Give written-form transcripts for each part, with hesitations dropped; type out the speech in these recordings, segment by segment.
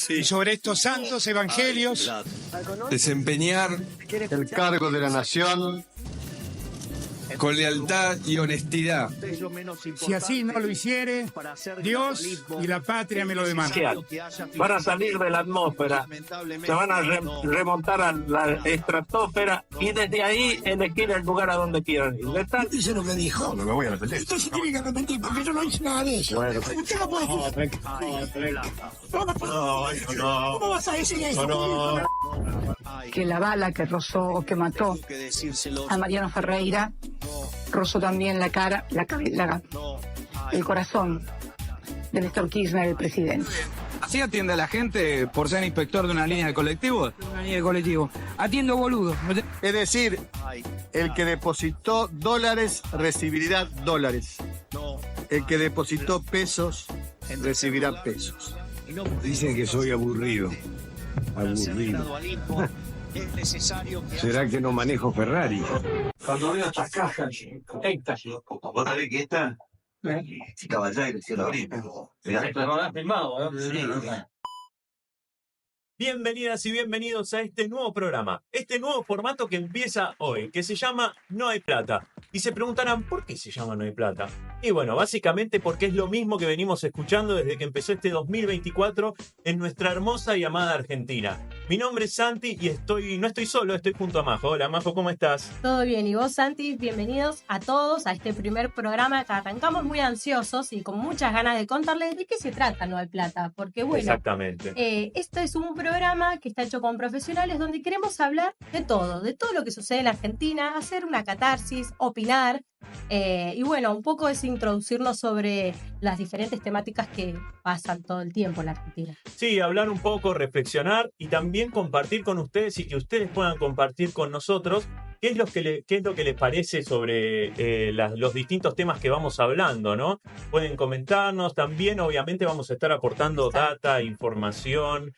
y sobre estos santos evangelios desempeñar el cargo de la nación con lealtad y honestidad. Si así no lo hiciere, Dios y la patria me lo demandan. Van a salir de la atmósfera, se van a remontar a la estratosfera y desde ahí elegir el lugar a donde quieran ir. Dice lo que dijo. No me voy a repetir. Usted se tiene que arrepentir porque yo no hice nada de eso. Bueno, Usted no puede decir. ¿Cómo vas a decir eso? Que la bala que rozó o que mató a Mariano Ferreira rozó también la cara, el corazón de Néstor Kirchner, el presidente. ¿Así atiende a la gente por ser inspector de una línea de colectivo? Una línea de colectivo. Atiendo boludo. es decir, el que depositó dólares recibirá dólares. El que depositó pesos recibirá pesos. Dicen que soy aburrido. Aburrido. ¿Será que no manejo Ferrari? Cuando veo estas cajas, éxtasis. ¿Vos sabés que esta? Si caballero, si lo abrí. No la has filmado, ¿no? Bienvenidas y bienvenidos a este nuevo programa, este nuevo formato que empieza hoy, que se llama No hay plata. Y se preguntarán, ¿por qué se llama No hay plata? Y bueno, básicamente porque es lo mismo que venimos escuchando desde que empezó este 2024 en nuestra hermosa y amada Argentina. Mi nombre es Santi y no estoy solo, estoy junto a Majo. Hola Majo, ¿cómo estás? Todo bien, y vos Santi, bienvenidos a todos a este primer programa que arrancamos muy ansiosos y con muchas ganas de contarles de qué se trata No hay plata. Porque bueno, exactamente. Esto es un programa que está hecho con profesionales donde queremos hablar de todo lo que sucede en la Argentina, hacer una catarsis, opinar, y bueno, un poco es introducirnos sobre las diferentes temáticas que pasan todo el tiempo en la Argentina. Sí, hablar un poco, reflexionar y también compartir con ustedes y que ustedes puedan compartir con nosotros qué es lo que les parece sobre los distintos temas que vamos hablando, ¿no? Pueden comentarnos también, obviamente vamos a estar aportando data, información,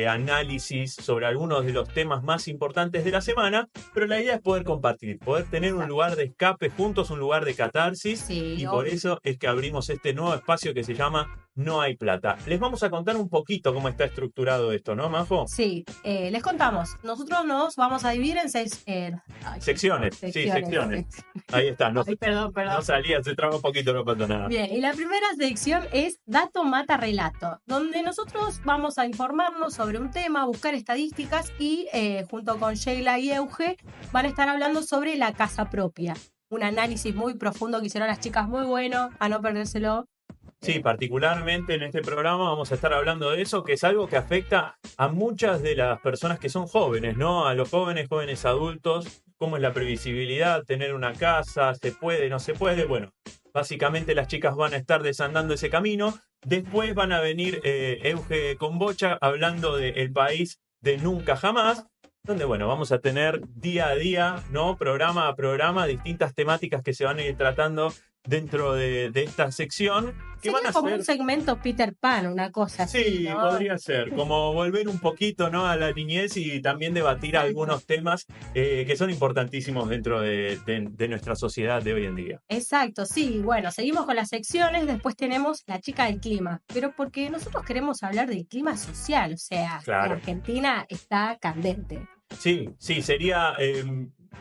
análisis sobre algunos de los temas más importantes de la semana, pero la idea es poder compartir, poder tener un lugar de escape juntos, un lugar de catarsis, sí, y por eso es que abrimos este nuevo espacio que se llama No hay plata. Les vamos a contar un poquito cómo está estructurado esto, ¿no, Majo? Sí, les contamos. Nosotros nos vamos a dividir en secciones. Sí, secciones. Ahí está. Perdón. No salía, se traba un poquito, no pasa nada. Bien, y la primera sección es Dato Mata Relato, donde nosotros vamos a informarnos sobre un tema, buscar estadísticas y junto con Sheila y Euge van a estar hablando sobre la casa propia. Un análisis muy profundo que hicieron las chicas, muy bueno, a no perdérselo. Sí, particularmente en este programa vamos a estar hablando de eso, que es algo que afecta a muchas de las personas que son jóvenes, ¿no? A los jóvenes adultos, cómo es la previsibilidad, tener una casa, se puede, no se puede. Bueno, básicamente las chicas van a estar desandando ese camino. Después van a venir Euge con Bocha hablando de El País de Nunca Jamás, donde, bueno, vamos a tener día a día, ¿no? Programa a programa, distintas temáticas que se van a ir tratando dentro de esta sección. Que sería van a como ser un segmento Peter Pan, una cosa así, sí, ¿no? podría ser, como volver un poquito, ¿no?, a la niñez y también debatir algunos temas que son importantísimos dentro de nuestra sociedad de hoy en día. Exacto, sí, bueno, seguimos con las secciones, después tenemos la chica del clima, pero porque nosotros queremos hablar del clima social, o sea, claro. La Argentina está candente. Sí, sería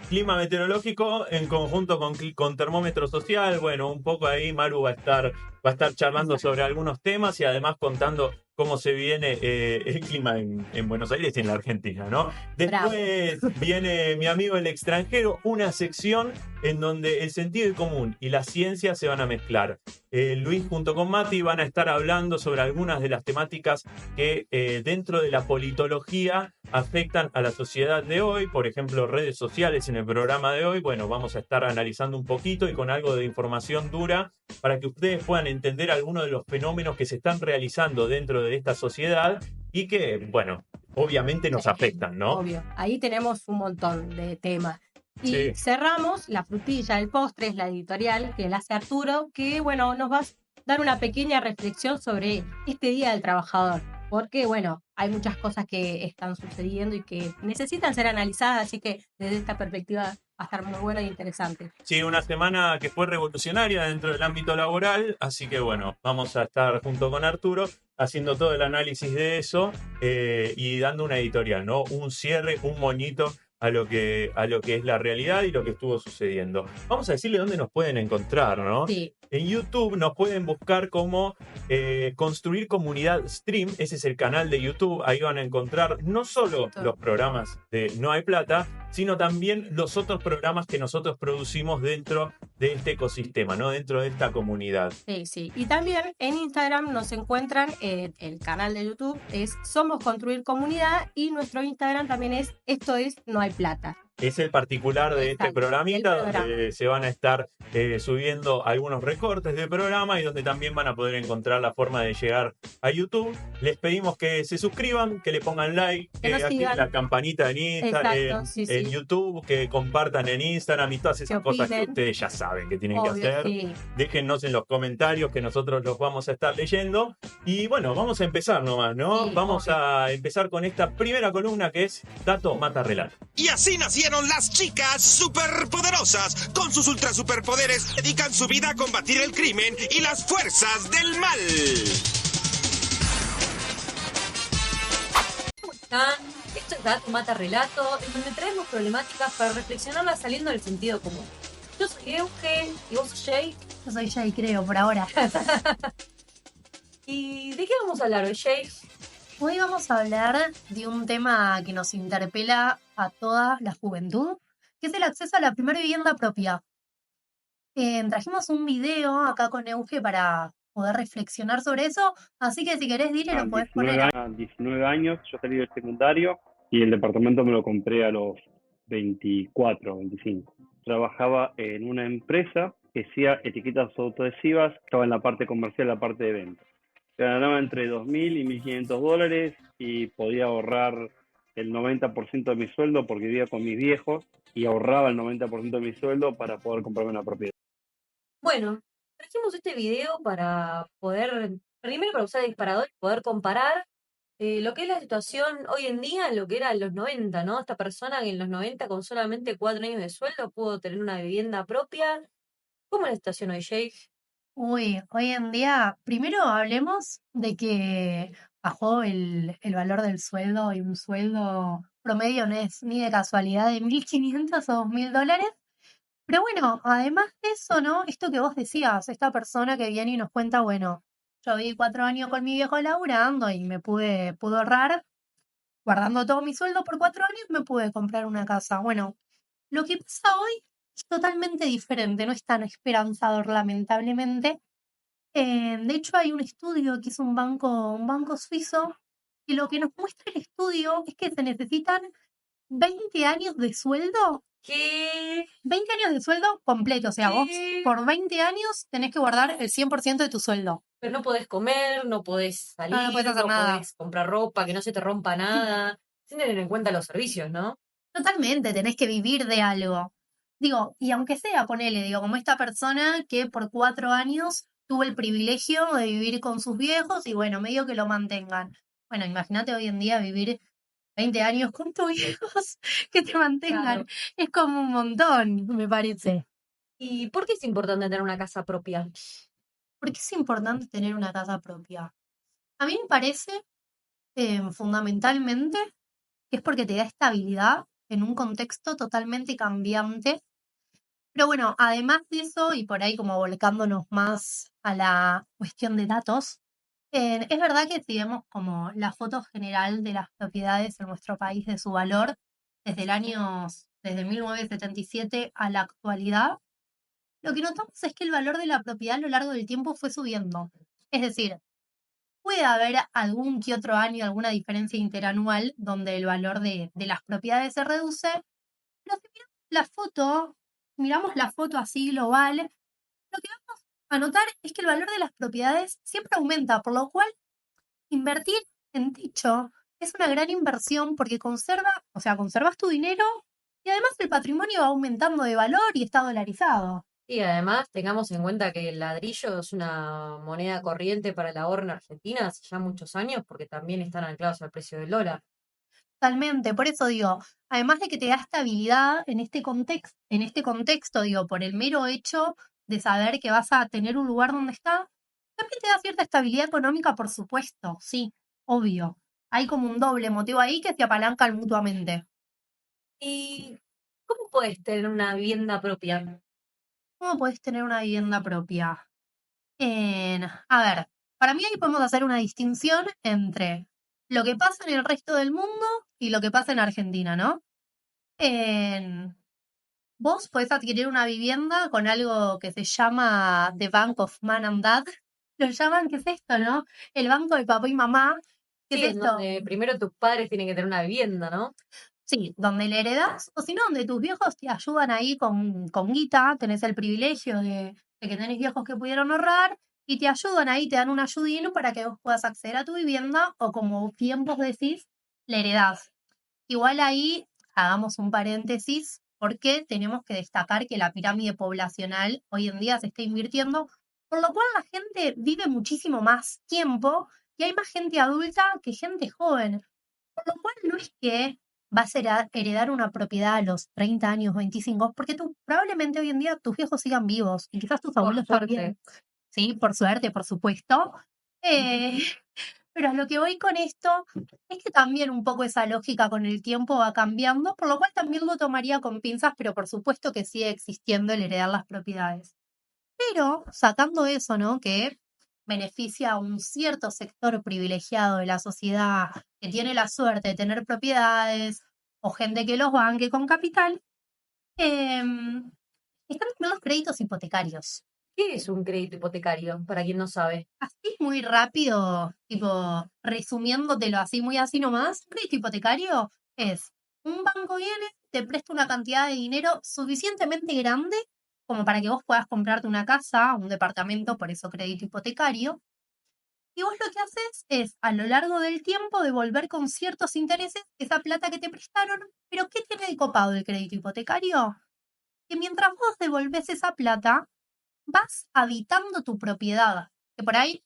clima meteorológico en conjunto con termómetro social. Bueno, un poco ahí Maru va a estar charlando sobre algunos temas y además contando cómo se viene el clima en Buenos Aires y en la Argentina, ¿no? Después viene Mi Amigo el Extranjero, una sección en donde el sentido común y la ciencia se van a mezclar. Luis junto con Mati van a estar hablando sobre algunas de las temáticas que dentro de la politología afectan a la sociedad de hoy, por ejemplo, redes sociales en el programa de hoy. Bueno, vamos a estar analizando un poquito y con algo de información dura para que ustedes puedan entender algunos de los fenómenos que se están realizando dentro de esta sociedad y que, bueno, obviamente nos afectan, ¿no? Obvio, ahí tenemos un montón de temas. Y sí, cerramos la frutilla, el postre, es la editorial que la hace Arturo, que, bueno, nos va a dar una pequea reflexión sobre este Día del Trabajador. Porque, bueno, hay muchas cosas que están sucediendo y que necesitan ser analizadas, así que desde esta perspectiva va a estar muy bueno e interesante. Sí, una semana que fue revolucionaria dentro del ámbito laboral, así que bueno, vamos a estar junto con Arturo haciendo todo el análisis de eso y dando una editorial, ¿no? Un cierre, un moñito a lo que es la realidad y lo que estuvo sucediendo. Vamos a decirle dónde nos pueden encontrar, ¿no? Sí. En YouTube nos pueden buscar como Construir Comunidad Stream, ese es el canal de YouTube, ahí van a encontrar no solo los programas de No Hay Plata, sino también los otros programas que nosotros producimos dentro de este ecosistema, ¿no? Dentro de esta comunidad. Sí, sí. Y también en Instagram nos encuentran, el canal de YouTube es Somos Construir Comunidad y nuestro Instagram también es Esto es No Hay Plata. Es el particular de este programita, donde se van a estar subiendo algunos recortes del programa y donde también van a poder encontrar la forma de llegar a YouTube. Les pedimos que se suscriban, que le pongan like, que activen la campanita en Instagram, en YouTube, que compartan en Instagram y todas esas cosas que ustedes ya saben que tienen que hacer. Sí. Déjennos en los comentarios que nosotros los vamos a estar leyendo. Y bueno, vamos a empezar nomás, ¿no? Sí, vamos a empezar con esta primera columna que es Dato Mata Relato. Y así nacieron las chicas superpoderosas. Con sus ultra superpoderes dedican su vida a combatir el crimen y las fuerzas del mal. ¿Cómo están? Esto es Dato Mata Relato, en donde traemos problemáticas para reflexionarlas saliendo del sentido común. Yo soy Euge y vos sos Jake. Yo soy Jake, creo, por ahora. ¿Y de qué vamos a hablar hoy, Jake? Hoy vamos a hablar de un tema que nos interpela a toda la juventud, que es el acceso a la primera vivienda propia. Trajimos un video acá con Euge para poder reflexionar sobre eso, así que si querés, Dire, lo podés poner. 19 años, yo salí del secundario y el departamento me lo compré a los 24, 25. Trabajaba en una empresa que hacía etiquetas autoadhesivas, estaba en la parte comercial, la parte de venta. Ganaba entre $2.000 y $1.500 y podía ahorrar el 90% de mi sueldo porque vivía con mis viejos y ahorraba el 90% de mi sueldo para poder comprarme una propiedad. Bueno, trajimos este video para poder, primero para usar el disparador y poder comparar lo que es la situación hoy en día en lo que era en los 90, ¿no? Esta persona que en los 90 con solamente 4 años de sueldo pudo tener una vivienda propia. ¿Cómo es la situación hoy, Jake? Uy, hoy en día, primero hablemos de que bajó el valor del sueldo y un sueldo promedio no es ni de casualidad de $1.500 o $2.000. Pero bueno, además de eso, ¿no? Esto que vos decías, esta persona que viene y nos cuenta, bueno, yo viví 4 años con mi viejo laburando y me pude ahorrar, guardando todo mi sueldo por 4 años, me pude comprar una casa. Bueno, lo que pasa hoy es totalmente diferente, no es tan esperanzador, lamentablemente. De hecho, hay un estudio que hizo un banco suizo, y lo que nos muestra el estudio es que se necesitan 20 años de sueldo. ¿Qué? 20 años de sueldo completo, o sea, vos por 20 años tenés que guardar el 100% de tu sueldo. Pero no podés comer, no podés salir, no podés hacer nada. Podés comprar ropa, que no se te rompa nada, sin tener en cuenta los servicios, ¿no? Totalmente, tenés que vivir de algo. Digo, y aunque sea, ponele, digo, como esta persona que por 4 años tuvo el privilegio de vivir con sus viejos y bueno, medio que lo mantengan. Bueno, imagínate hoy en día vivir 20 años con tus viejos que te mantengan. Claro. Es como un montón, me parece. ¿Y por qué es importante tener una casa propia? ¿Por qué es importante tener una casa propia? A mí me parece fundamentalmente que es porque te da estabilidad en un contexto totalmente cambiante. Pero bueno, además de eso, y por ahí como volcándonos más a la cuestión de datos, es verdad que si vemos como la foto general de las propiedades en nuestro país, de su valor, desde 1977 a la actualidad, lo que notamos es que el valor de la propiedad a lo largo del tiempo fue subiendo. Es decir, puede haber algún que otro año, alguna diferencia interanual donde el valor de las propiedades se reduce, pero si miramos la foto así global, lo que vamos a notar es que el valor de las propiedades siempre aumenta, por lo cual invertir en techo es una gran inversión porque conservas tu dinero y además el patrimonio va aumentando de valor y está dolarizado. Y además tengamos en cuenta que el ladrillo es una moneda corriente para el ahorro en Argentina hace ya muchos años porque también están anclados al precio del dólar. Totalmente, por eso digo, además de que te da estabilidad en este contexto, digo, por el mero hecho de saber que vas a tener un lugar donde estar, También te da cierta estabilidad económica, por supuesto, sí, obvio. Hay como un doble motivo ahí que se apalancan mutuamente. ¿Y cómo puedes tener una vivienda propia? ¿Cómo podés tener una vivienda propia? A ver, para mí ahí podemos hacer una distinción entre lo que pasa en el resto del mundo y lo que pasa en Argentina, ¿no? Vos podés adquirir una vivienda con algo que se llama The Bank of Mom and Dad. Lo llaman, ¿qué es esto, no? El banco de papá y mamá. ¿Qué Sí, es en esto? donde primero tus padres tienen que tener una vivienda, ¿no? Sí, donde le heredás, o si no, donde tus viejos te ayudan ahí con guita, tenés el privilegio de que tenés viejos que pudieron ahorrar y te ayudan ahí, te dan un ayudín para que vos puedas acceder a tu vivienda o como bien vos decís, le heredás. Igual ahí hagamos un paréntesis porque tenemos que destacar que la pirámide poblacional hoy en día se está invirtiendo, por lo cual la gente vive muchísimo más tiempo y hay más gente adulta que gente joven. Por lo cual no es que vas a heredar una propiedad a los 30 años, 25, porque tú probablemente hoy en día tus viejos sigan vivos y quizás tus Por abuelos también. suerte. Sí, por suerte, por supuesto. Eh, pero a lo que voy con esto es que también un poco esa lógica con el tiempo va cambiando, por lo cual también lo tomaría con pinzas, pero por supuesto que sigue existiendo el heredar las propiedades. Pero sacando eso, ¿no? Que beneficia a un cierto sector privilegiado de la sociedad que tiene la suerte de tener propiedades o gente que los banque con capital, están también los créditos hipotecarios. ¿Qué es un crédito hipotecario? Para quien no sabe. Así muy rápido, tipo resumiéndotelo así nomás, un crédito hipotecario es un banco viene, te presta una cantidad de dinero suficientemente grande como para que vos puedas comprarte una casa, un departamento, por eso crédito hipotecario. Y vos lo que haces es, a lo largo del tiempo, devolver con ciertos intereses esa plata que te prestaron. Pero ¿qué tiene de copado el crédito hipotecario? Que mientras vos devolvés esa plata, vas habitando tu propiedad. Que por ahí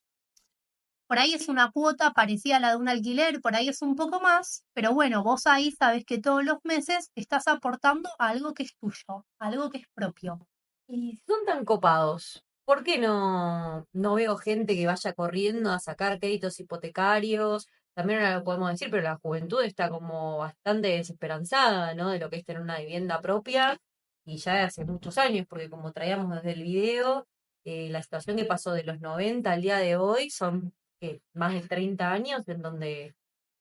es una cuota parecida a la de un alquiler, por ahí es un poco más, pero bueno, vos ahí sabes que todos los meses estás aportando a algo que es tuyo, algo que es propio. Y si son tan copados, ¿por qué no veo gente que vaya corriendo a sacar créditos hipotecarios? También ahora lo podemos decir, pero la juventud está como bastante desesperanzada, ¿no? De lo que es tener una vivienda propia y ya de hace muchos años, porque como traíamos desde el video, la situación que pasó de los 90 al día de hoy son más de 30 años en donde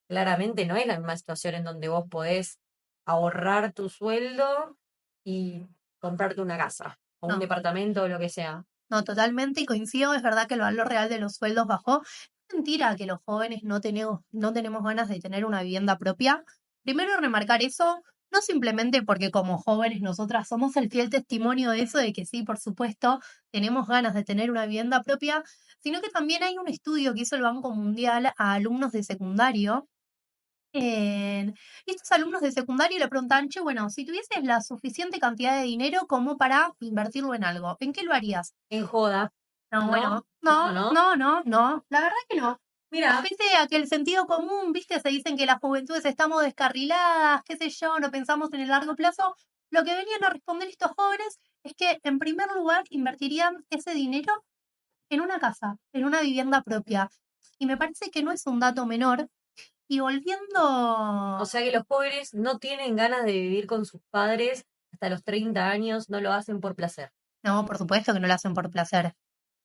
claramente no es la misma situación en donde vos podés ahorrar tu sueldo y comprarte una casa o un No. departamento o lo que sea. No, totalmente, y coincido, es verdad que el valor real de los sueldos bajó. Es mentira que los jóvenes no tenemos ganas de tener una vivienda propia. Primero remarcar eso, no simplemente porque como jóvenes nosotras somos el fiel testimonio de eso, de que sí, por supuesto, tenemos ganas de tener una vivienda propia, sino que también hay un estudio que hizo el Banco Mundial a alumnos de secundario. Y estos alumnos de secundario le preguntaban, che, bueno, si tuvieses la suficiente cantidad de dinero como para invertirlo en algo, ¿en qué lo harías? En joda. No, ¿No? bueno, No, ¿no? no, la verdad que no. Mira, Pese a que el sentido común, viste, se dicen que las juventudes estamos descarriladas, qué sé yo, no pensamos en el largo plazo, lo que venían a responder estos jóvenes es que, en primer lugar, invertirían ese dinero en una casa, en una vivienda propia. Y me parece que no es un dato menor. Y volviendo... o sea que los jóvenes no tienen ganas de vivir con sus padres hasta los 30 años, no lo hacen por placer. No, por supuesto que no lo hacen por placer.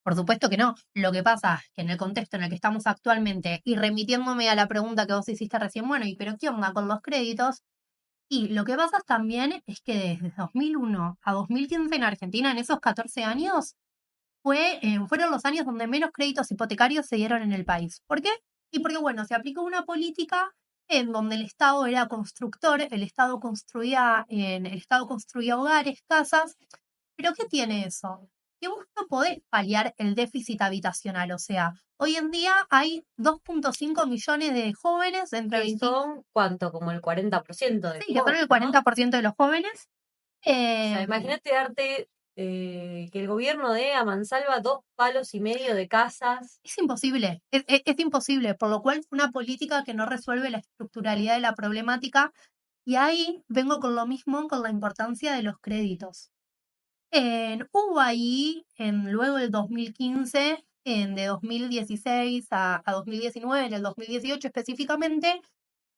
Por supuesto que no. Lo que pasa es que en el contexto en el que estamos actualmente, y remitiéndome a la pregunta que vos hiciste recién, bueno, ¿y pero qué onda con los créditos? Y lo que pasa también es que desde 2001 a 2015 en Argentina, en esos 14 años, fueron los años donde menos créditos hipotecarios se dieron en el país. ¿Por qué? Y porque, bueno, se aplicó una política en donde el Estado era constructor, el Estado construía hogares, casas. ¿Pero qué tiene eso? Que vos no podés paliar el déficit habitacional. O sea, hoy en día hay 2.5 millones de jóvenes entre Que son, ¿cuánto? Como el 40% de Sí, que son el 40% de los jóvenes. O sea, imagínate darte que el gobierno dé a mansalva 2,5 palos de casas. Es imposible, es imposible, por lo cual es una política que no resuelve la estructuralidad de la problemática. Y ahí vengo con lo mismo, con la importancia de los créditos. Hubo ahí, luego del 2015, de 2016 a 2019, en el 2018 específicamente,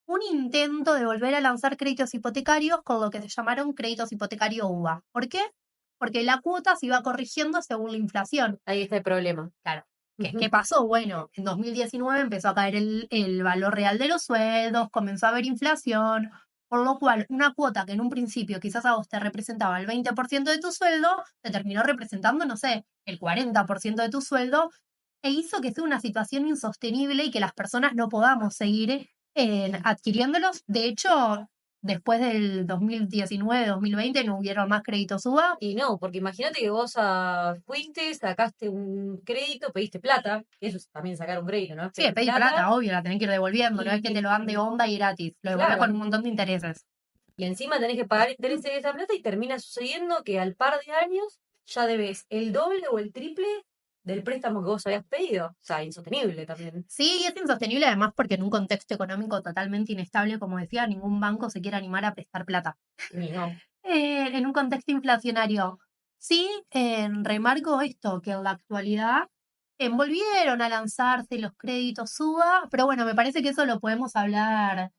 un intento de volver a lanzar créditos hipotecarios con lo que se llamaron créditos hipotecarios UVA. ¿Por qué? Porque la cuota se iba corrigiendo según la inflación. Ahí está el problema. Claro. ¿Qué pasó? Bueno, en 2019 empezó a caer el valor real de los sueldos, comenzó a haber inflación, por lo cual una cuota que en un principio quizás a vos te representaba el 20% de tu sueldo, te terminó representando, no sé, el 40% de tu sueldo, e hizo que sea una situación insostenible y que las personas no podamos seguir adquiriéndolos. De hecho, después del 2019-2020 no hubieron más créditos UVA. Y no, porque imagínate que vos fuiste, sacaste un crédito, pediste plata, que eso es también sacar un crédito, ¿no? Sí, pedí plata, obvio, la tenés que ir devolviendo, no es que te lo dan de onda y gratis, lo devolvés con un montón de intereses. Y encima tenés que pagar intereses de esa plata y termina sucediendo que al par de años ya debes el doble o el triple del préstamo que vos habías pedido. O sea, insostenible también. Sí, es insostenible además porque en un contexto económico totalmente inestable, como decía, ningún banco se quiere animar a prestar plata. No. En un contexto inflacionario. Sí, remarco esto, que en la actualidad volvieron a lanzarse los créditos UVA, pero bueno, me parece que eso lo podemos hablar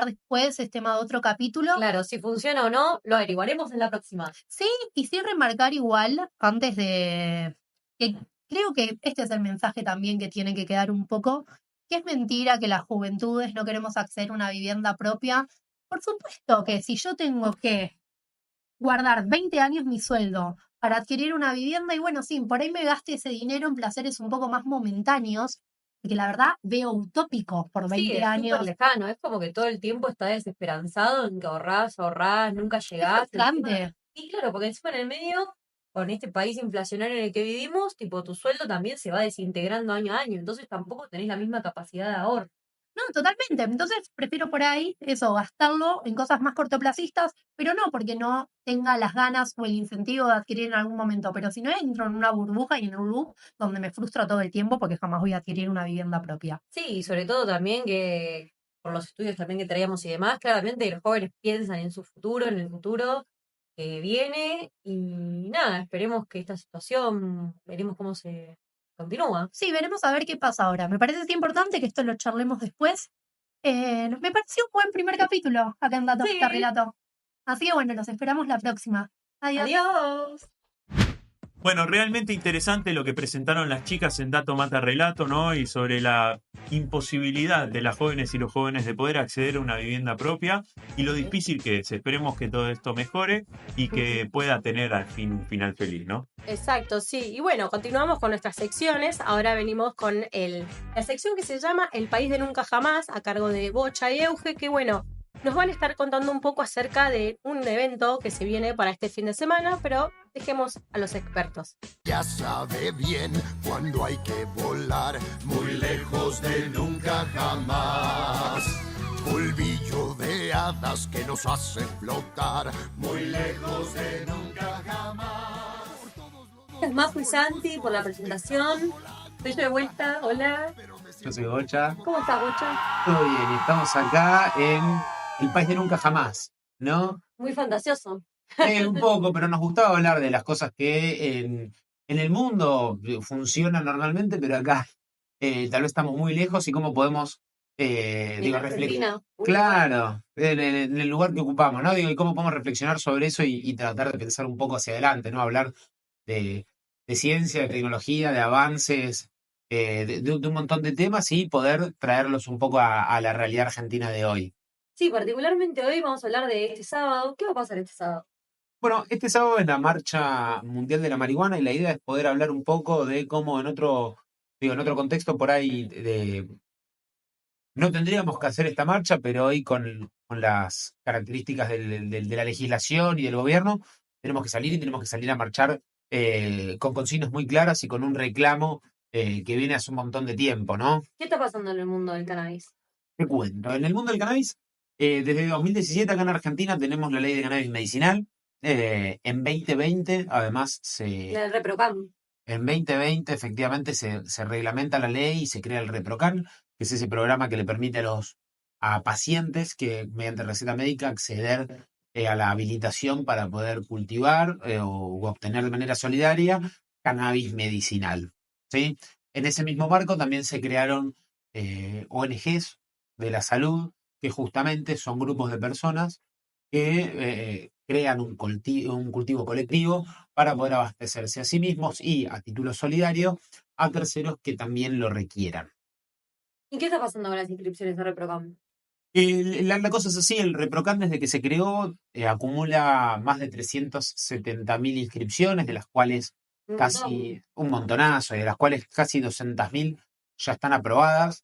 después, es tema de otro capítulo. Claro, si funciona o no, lo averiguaremos en la próxima. Sí, y sí remarcar igual, antes de... que creo que este es el mensaje también que tiene que quedar un poco, que es mentira que las juventudes no queremos acceder a una vivienda propia. Por supuesto que si yo tengo que guardar 20 años mi sueldo para adquirir una vivienda, y bueno, sí, por ahí me gaste ese dinero en placeres un poco más momentáneos, porque la verdad veo utópico por 20 años. Sí, es súper lejano, es como que todo el tiempo está desesperanzado en que ahorrás, nunca llegás. Y claro, porque encima en el medio, con este país inflacionario en el que vivimos, tipo tu sueldo también se va desintegrando año a año, entonces tampoco tenés la misma capacidad de ahorro. No, totalmente. Entonces prefiero por ahí eso, gastarlo en cosas más cortoplacistas, pero no porque no tenga las ganas o el incentivo de adquirir en algún momento, pero si no entro en una burbuja y en un loop donde me frustro todo el tiempo porque jamás voy a adquirir una vivienda propia. Sí, y sobre todo también que por los estudios también que traíamos y demás, claramente los jóvenes piensan en su futuro, en el futuro que viene y nada, esperemos que esta situación, veremos cómo se continúa. Sí, veremos a ver qué pasa ahora. Me parece importante que esto lo charlemos después. Me pareció un buen primer capítulo acá en Datos de Relato. Así que bueno, los esperamos la próxima. Adiós. Adiós. Bueno, realmente interesante lo que presentaron las chicas en Dato Mata Relato, ¿no? Y sobre la imposibilidad de las jóvenes y los jóvenes de poder acceder a una vivienda propia y lo difícil que es. Esperemos que todo esto mejore y que pueda tener al fin un final feliz, ¿no? Exacto, sí. Y bueno, continuamos con nuestras secciones. Ahora venimos con la sección que se llama El País de Nunca Jamás, a cargo de Bocha y Euge, que bueno, nos van a estar contando un poco acerca de un evento que se viene para este fin de semana, pero dejemos a los expertos. Ya sabe bien cuando hay que volar, muy lejos de nunca jamás. Polvillo de hadas que nos hace flotar, muy lejos de nunca jamás. Gracias Mafu y Santi por la presentación. Estoy de vuelta, hola. Yo soy Bocha. ¿Cómo estás, Bocha? Todo bien, y estamos acá en El País de Nunca Jamás, ¿no? Muy fantasioso. Un poco, pero nos gustaba hablar de las cosas que en el mundo funcionan normalmente, pero acá tal vez estamos muy lejos y cómo podemos reflexionar. Claro, en el lugar que ocupamos, ¿no? Digo, y cómo podemos reflexionar sobre eso y tratar de pensar un poco hacia adelante, ¿no? Hablar de ciencia, de tecnología, de avances, de un montón de temas y poder traerlos un poco a la realidad argentina de hoy. Sí, particularmente hoy vamos a hablar de este sábado. ¿Qué va a pasar este sábado? Bueno, este sábado es la Marcha Mundial de la Marihuana y la idea es poder hablar un poco de cómo en otro contexto por ahí no tendríamos que hacer esta marcha, pero hoy con las características de la legislación y del gobierno tenemos que salir a marchar con consignas muy claras y con un reclamo que viene hace un montón de tiempo, ¿no? ¿Qué está pasando en el mundo del cannabis? Te cuento, en el mundo del cannabis, desde 2017 acá en Argentina tenemos la ley de cannabis medicinal. En 2020, además, El ReproCan. En 2020, efectivamente, se reglamenta la ley y se crea el ReproCan, que es ese programa que le permite a pacientes que, mediante receta médica, acceder a la habilitación para poder cultivar o obtener de manera solidaria cannabis medicinal. ¿sí? En ese mismo marco también se crearon ONGs de la salud, que justamente son grupos de personas que crean un cultivo colectivo para poder abastecerse a sí mismos y, a título solidario, a terceros que también lo requieran. ¿Y qué está pasando con las inscripciones de ReproCam? La cosa es así, el ReproCam desde que se creó acumula más de 370.000 inscripciones, de las cuales casi un montonazo, de las cuales casi 200.000 ya están aprobadas.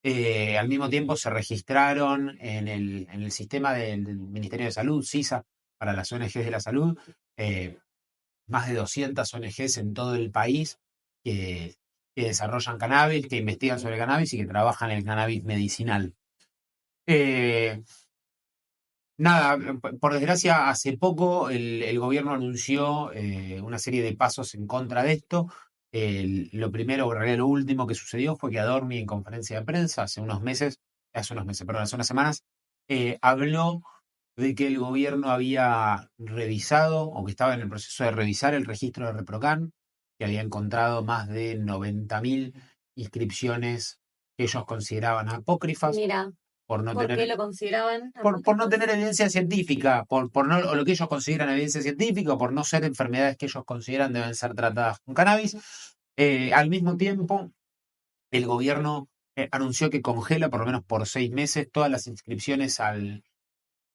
Al mismo tiempo se registraron en el sistema del Ministerio de Salud, SISA, para las ONGs de la salud, más de 200 ONGs en todo el país que desarrollan cannabis, que investigan sobre cannabis y que trabajan el cannabis medicinal. Nada, por desgracia, hace poco el gobierno anunció una serie de pasos en contra de esto. Lo primero, o en realidad lo último que sucedió fue que Adorni, en conferencia de prensa hace unas semanas, habló de que el gobierno había revisado o que estaba en el proceso de revisar el registro de ReproCam, que había encontrado más de 90.000 inscripciones que ellos consideraban apócrifas. Mira, por no ¿por tener qué lo consideraban? por no tener evidencia científica, por no, o lo que ellos consideran evidencia científica, o por no ser enfermedades que ellos consideran deben ser tratadas con cannabis. Al mismo tiempo, el gobierno anunció que congela por lo menos por 6 meses todas las inscripciones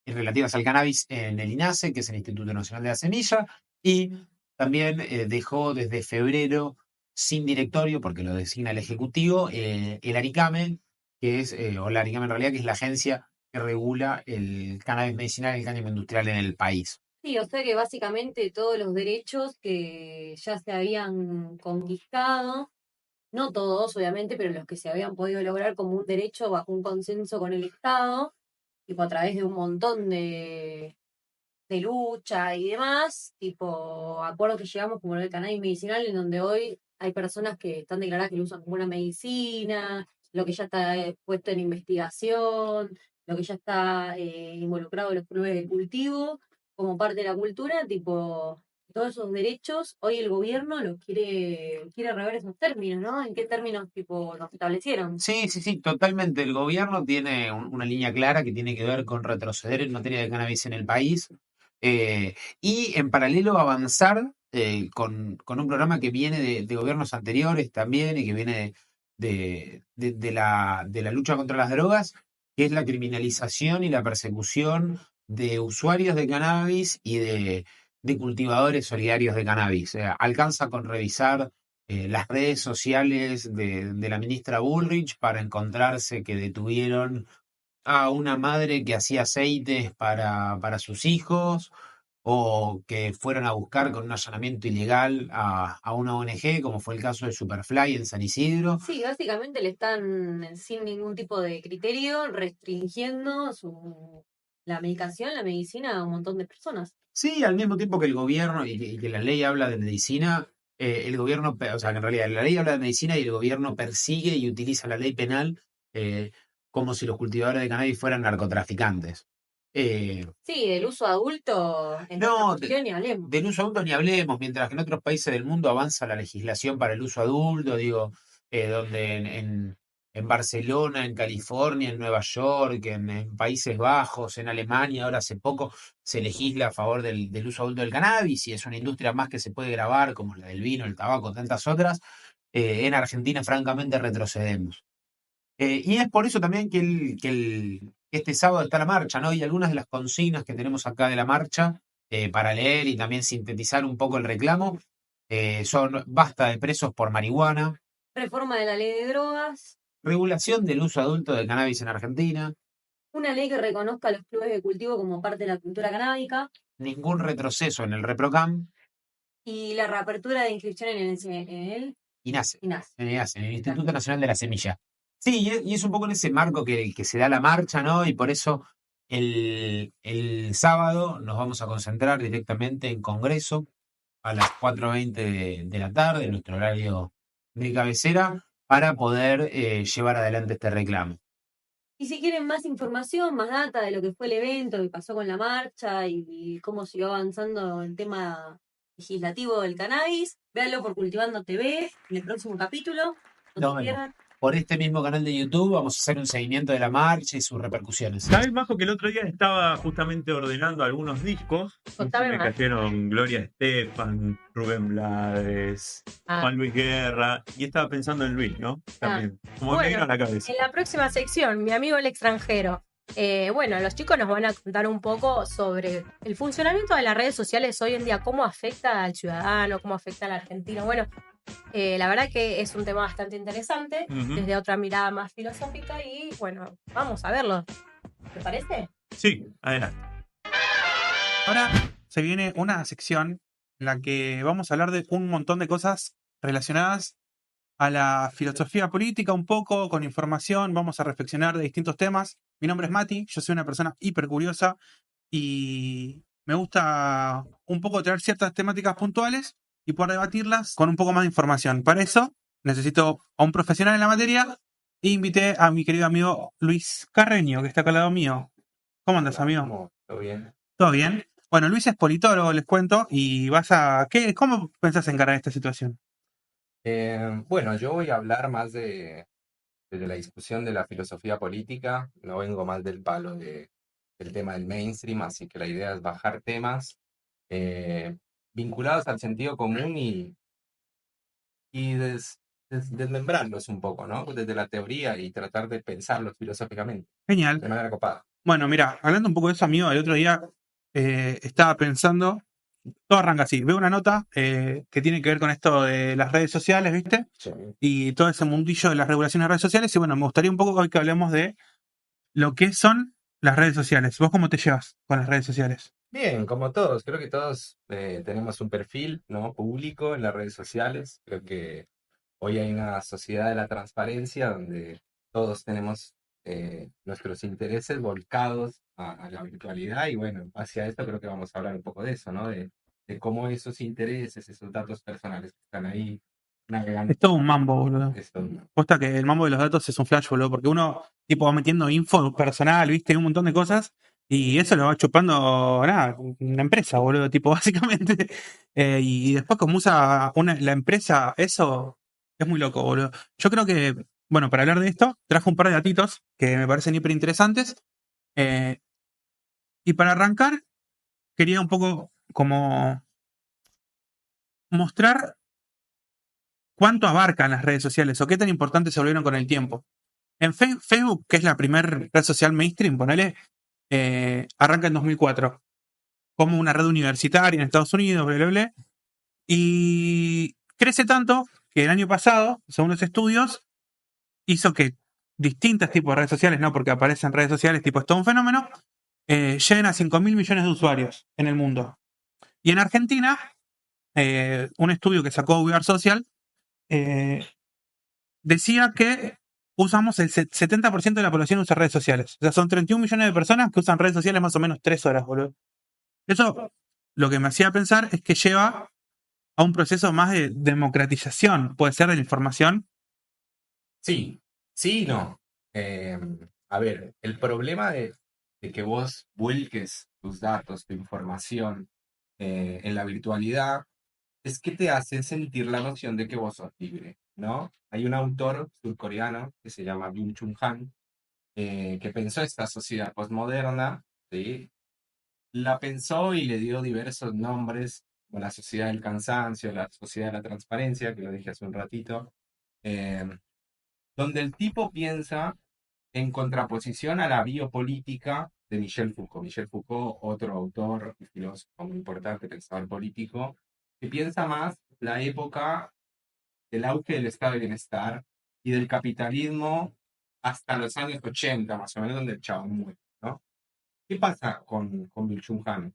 relativas al cannabis en el INASE, que es el Instituto Nacional de la Semilla, y también dejó desde febrero sin directorio, porque lo designa el Ejecutivo, el ARICAME, que es, o la ARICAME en realidad, que es la agencia que regula el cannabis medicinal y el cáñamo industrial en el país. Sí, o sea que básicamente todos los derechos que ya se habían conquistado, no todos obviamente, pero los que se habían podido lograr como un derecho bajo un consenso con el Estado, tipo a través de un montón de lucha y demás, tipo acuerdos que llegamos como el cannabis medicinal, en donde hoy hay personas que están declaradas que lo usan como una medicina, lo que ya está puesto en investigación, lo que ya está involucrado en los clubes de cultivo, como parte de la cultura, tipo, todos esos derechos, hoy el gobierno los quiere rever esos términos, ¿no? ¿En qué términos, tipo, los establecieron? Sí, totalmente. El gobierno tiene una línea clara que tiene que ver con retroceder en materia de cannabis en el país y en paralelo avanzar con un programa que viene de gobiernos anteriores también y que viene de la lucha contra las drogas, que es la criminalización y la persecución de usuarios de cannabis y de cultivadores solidarios de cannabis. Alcanza con revisar las redes sociales de la ministra Bullrich para encontrarse que detuvieron a una madre que hacía aceites para sus hijos, o que fueron a buscar con un allanamiento ilegal a una ONG, como fue el caso de Superfly en San Isidro. Sí, básicamente le están, sin ningún tipo de criterio, restringiendo la medicación, la medicina a un montón de personas. Sí, al mismo tiempo que el gobierno y que la ley habla de medicina, el gobierno, o sea, que en realidad la ley habla de medicina y el gobierno persigue y utiliza la ley penal como si los cultivadores de cannabis fueran narcotraficantes. Sí, del uso adulto, No, ni hablemos. del uso adulto ni hablemos, mientras que en otros países del mundo avanza la legislación para el uso adulto, digo, donde en Barcelona, en California, en Nueva York, en Países Bajos, en Alemania, ahora hace poco se legisla a favor del uso adulto del cannabis y es una industria más que se puede grabar, como la del vino, el tabaco, tantas otras. En Argentina, francamente, retrocedemos. Y es por eso también que este sábado está la marcha, ¿no? Y algunas de las consignas que tenemos acá de la marcha, para leer y también sintetizar un poco el reclamo, son basta de presos por marihuana, Reforma de la ley de drogas, regulación del uso adulto de cannabis en Argentina, una ley que reconozca a los clubes de cultivo como parte de la cultura canábica ningún retroceso en el ReproCam, y la reapertura de inscripción en el INASE, INASE. en el Instituto Nacional de la Semilla. Sí, y es un poco en ese marco que se da la marcha, ¿no? Y por eso el sábado nos vamos a concentrar directamente en Congreso a las 4:20 de la tarde, en nuestro horario de cabecera, para poder llevar adelante este reclamo. Y si quieren más información, más data de lo que fue el evento, que pasó con la marcha y cómo siguió avanzando el tema legislativo del cannabis. Véanlo por Cultivando TV en el próximo capítulo. No No, se no. pierdan. Por este mismo canal de YouTube vamos a hacer un seguimiento de la marcha y sus repercusiones. ¿Sabes, Majo, que el otro día estaba justamente ordenando algunos discos? Contame Me más. cayeron Gloria Estefan, Rubén Blades, Juan Luis Guerra, y estaba pensando en Luis, ¿no? También. Como me vino a la cabeza. En la próxima sección, mi amigo el extranjero. Bueno, los chicos nos van a contar un poco sobre el funcionamiento de las redes sociales hoy en día, cómo afecta al ciudadano, cómo afecta al argentino. Bueno, la verdad que es un tema bastante interesante, desde otra mirada más filosófica y bueno, vamos a verlo. ¿Te parece? Sí, adelante. Ahora se viene una sección en la que vamos a hablar de un montón de cosas relacionadas a la filosofía política, un poco con información, vamos a reflexionar de distintos temas. Mi nombre es Mati, yo soy una persona hiper curiosa y me gusta un poco traer ciertas temáticas puntuales y poder debatirlas con un poco más de información. Para eso necesito a un profesional en la materia e invité a mi querido amigo Luis Carreño, que está acá al lado mío. ¿Cómo andas, amigo? ¿Todo bien? ¿Todo bien? Bueno, Luis es politólogo, les cuento, y ¿cómo pensás encarar esta situación? Bueno, yo voy a hablar más de la discusión de la filosofía política, no vengo más del palo del tema del mainstream, así que la idea es bajar temas vinculados al sentido común y desmembrarlos un poco, ¿no? Desde la teoría y tratar de pensarlos filosóficamente. Genial. De manera copada. Bueno, mira, hablando un poco de eso, amigo, el otro día estaba pensando, todo arranca así, veo una nota que tiene que ver con esto de las redes sociales, ¿viste? Sí. Y todo ese mundillo de las regulaciones de redes sociales, y bueno, me gustaría un poco hoy que hablemos de lo que son las redes sociales. ¿Vos cómo te llevas con las redes sociales? Bien, como todos, creo que todos tenemos un perfil, ¿no? Público en las redes sociales. Creo que hoy hay una sociedad de la transparencia donde todos tenemos nuestros intereses volcados a la virtualidad y bueno, hacia esto creo que vamos a hablar un poco de eso, ¿no? De cómo esos intereses, esos datos personales que están ahí navegando. Es todo un mambo, boludo. Es todo un mambo. Posta que el mambo de los datos es un flash, boludo, porque uno tipo va metiendo info personal, ¿viste? Un montón de cosas. Y eso lo va chupando, nada, una empresa, boludo, tipo, básicamente. Y después como usa la empresa, eso es muy loco, boludo. Yo creo que, bueno, para hablar de esto, traje un par de datitos que me parecen hiper interesantes. Y para arrancar, quería un poco como mostrar cuánto abarcan las redes sociales o qué tan importantes se volvieron con el tiempo. En Facebook, que es la primera red social mainstream, ponele, arranca en 2004 como una red universitaria en Estados Unidos, bla, bla, bla, y crece tanto que el año pasado, según los estudios, hizo que distintos tipos de redes sociales, no porque aparecen redes sociales, tipo es todo un fenómeno, lleguen a 5.000 millones de usuarios en el mundo. Y en Argentina, un estudio que sacó We Are Social decía que usamos el 70% de la población usa redes sociales. O sea, son 31 millones de personas que usan redes sociales más o menos 3 horas, boludo. Eso lo que me hacía pensar es que lleva a un proceso más de democratización, puede ser, de la información. Sí, sí y no. A ver, el problema de que vos vuelques tus datos, tu información en la virtualidad es que te hace sentir la noción de que vos sos libre, ¿no? Hay un autor surcoreano que se llama Byung-Chul Han que pensó esta sociedad postmoderna, ¿sí? La pensó y le dio diversos nombres, como la sociedad del cansancio, la sociedad de la transparencia, que lo dije hace un ratito, donde el tipo piensa en contraposición a la biopolítica de Michel Foucault. Michel Foucault, otro autor y filósofo muy importante, pensador político, que piensa más la época del auge del estado de bienestar y del capitalismo hasta los años 80, más o menos, donde el chavo muere, ¿no? ¿Qué pasa con Byung-Chul Han?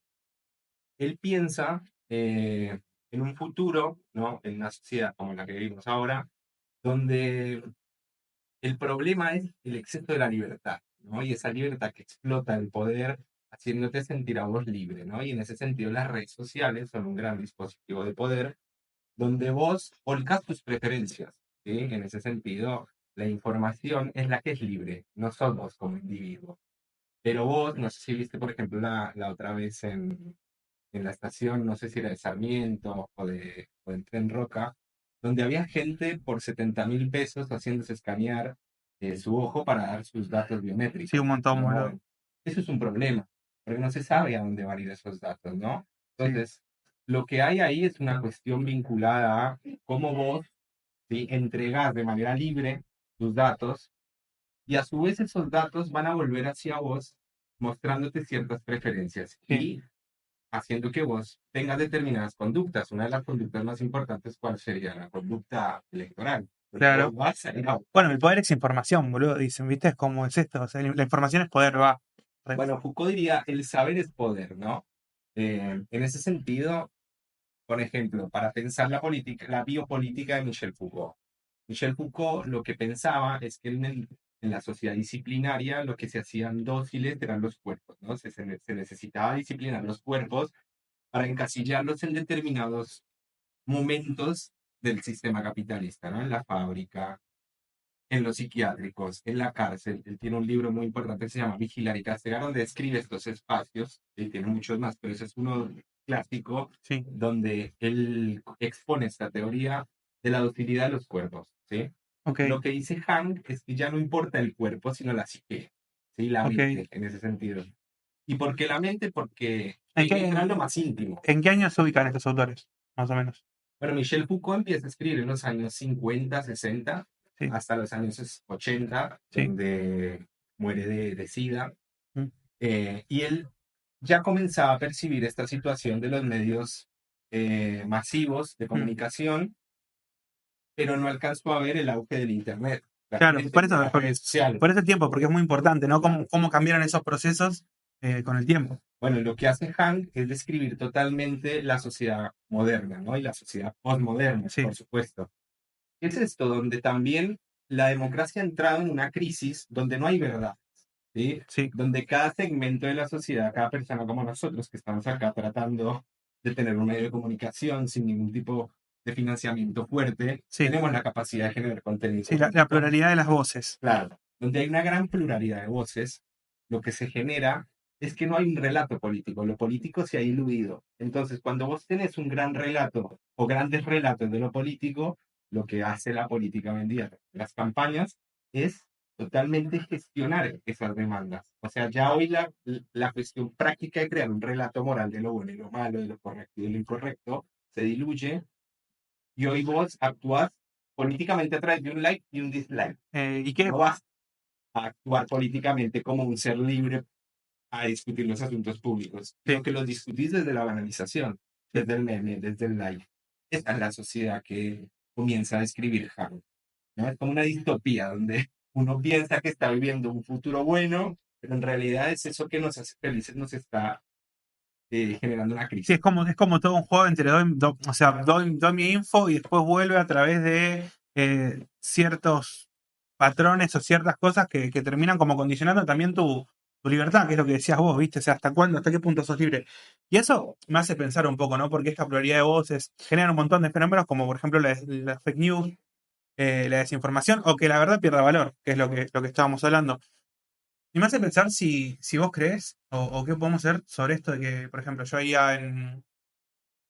Él piensa en un futuro, ¿no? En una sociedad como la que vivimos ahora, donde el problema es el exceso de la libertad, ¿no? Y esa libertad que explota el poder haciéndote sentir a vos libre, ¿no? Y en ese sentido las redes sociales son un gran dispositivo de poder donde vos volcás tus preferencias, ¿sí? En ese sentido, la información es la que es libre, no sos vos como individuo. Pero vos, no sé si viste, por ejemplo, la otra vez en en la estación, no sé si era de Sarmiento o de Tren Roca, donde había gente por 70.000 pesos haciéndose escanear su ojo para dar sus datos biométricos. Sí, un montón, ¿no? boludo. Eso es un problema, porque no se sabe a dónde van a ir esos datos, ¿no? Entonces, lo que hay ahí es una cuestión vinculada a cómo vos, ¿sí?, entregás de manera libre tus datos y a su vez esos datos van a volver hacia vos mostrándote ciertas preferencias y haciendo que vos tengas determinadas conductas. Una de las conductas más importantes, ¿cuál sería? La conducta electoral. Porque Claro. vos vas a ir a- Bueno, el poder es información, boludo. Dicen, ¿viste? ¿Cómo es esto? O sea, la información es poder, va. Bueno, Foucault diría, el saber es poder, ¿no? En ese sentido, por ejemplo, para pensar la política, la biopolítica de Michel Foucault. Michel Foucault lo que pensaba es que en la sociedad disciplinaria lo que se hacían dóciles eran los cuerpos, ¿no? Se necesitaba disciplinar los cuerpos para encasillarlos en determinados momentos del sistema capitalista, ¿no? En la fábrica, en los psiquiátricos, en la cárcel. Él tiene un libro muy importante que se llama Vigilar y Castigar, donde describe estos espacios, y tiene muchos más, pero ese es uno clásico, donde él expone esta teoría de la docilidad de los cuerpos, ¿sí? Ok. Lo que dice Hank es que ya no importa el cuerpo, sino la psique, ¿sí? La Ok. mente, en ese sentido. ¿Y por qué la mente? Porque ¿En qué, entra en lo más íntimo. ¿En qué años se ubican estos autores? Más o menos. Bueno, Michel Foucault empieza a escribir en los años 50, 60, hasta los años 80, donde muere de SIDA. Y él ya comenzaba a percibir esta situación de los medios masivos de comunicación, pero no alcanzó a ver el auge del Internet. Claro, por eso, las redes sociales. por ese tiempo, porque es muy importante, ¿no? Cómo cambiaron esos procesos con el tiempo. Bueno, lo que hace Hank es describir totalmente la sociedad moderna, ¿no? Y la sociedad postmoderna, por supuesto. Es esto donde también la democracia ha entrado en una crisis donde no hay verdad, ¿sí? Donde cada segmento de la sociedad, cada persona como nosotros que estamos acá tratando de tener un medio de comunicación sin ningún tipo de financiamiento fuerte, tenemos la capacidad de generar contenido. Sí, la pluralidad de las voces. Claro, donde hay una gran pluralidad de voces, lo que se genera es que no hay un relato político, lo político se ha diluido. Entonces, cuando vos tenés un gran relato o grandes relatos de lo político, lo que hace la política hoy en día, las campañas, es totalmente gestionar esas demandas. O sea, ya hoy la cuestión práctica de crear un relato moral de lo bueno y lo malo, de lo correcto y de lo incorrecto, se diluye, y hoy vos actúas políticamente a través de un like y un dislike. ¿Y qué? No vas a actuar políticamente como un ser libre a discutir los asuntos públicos, sino que los discutís desde la banalización, desde el meme, desde el like. Esta es la sociedad que comienza a describir Harold, ¿no? Es como una distopía donde uno piensa que está viviendo un futuro bueno, pero en realidad es eso que nos hace felices, nos está generando una crisis. Sí, es como todo un juego entre doy mi info y después vuelve a través de ciertos patrones o ciertas cosas que terminan como condicionando también tu libertad, que es lo que decías vos, ¿viste? O sea, ¿hasta cuándo, hasta qué punto sos libre? Y eso me hace pensar un poco, ¿no? Porque esta pluralidad de voces genera un montón de fenómenos, como por ejemplo la fake news, la desinformación, o que la verdad pierda valor, que es lo que estábamos hablando. Y me hace pensar si vos creés, o qué podemos hacer sobre esto de que, por ejemplo, yo veía en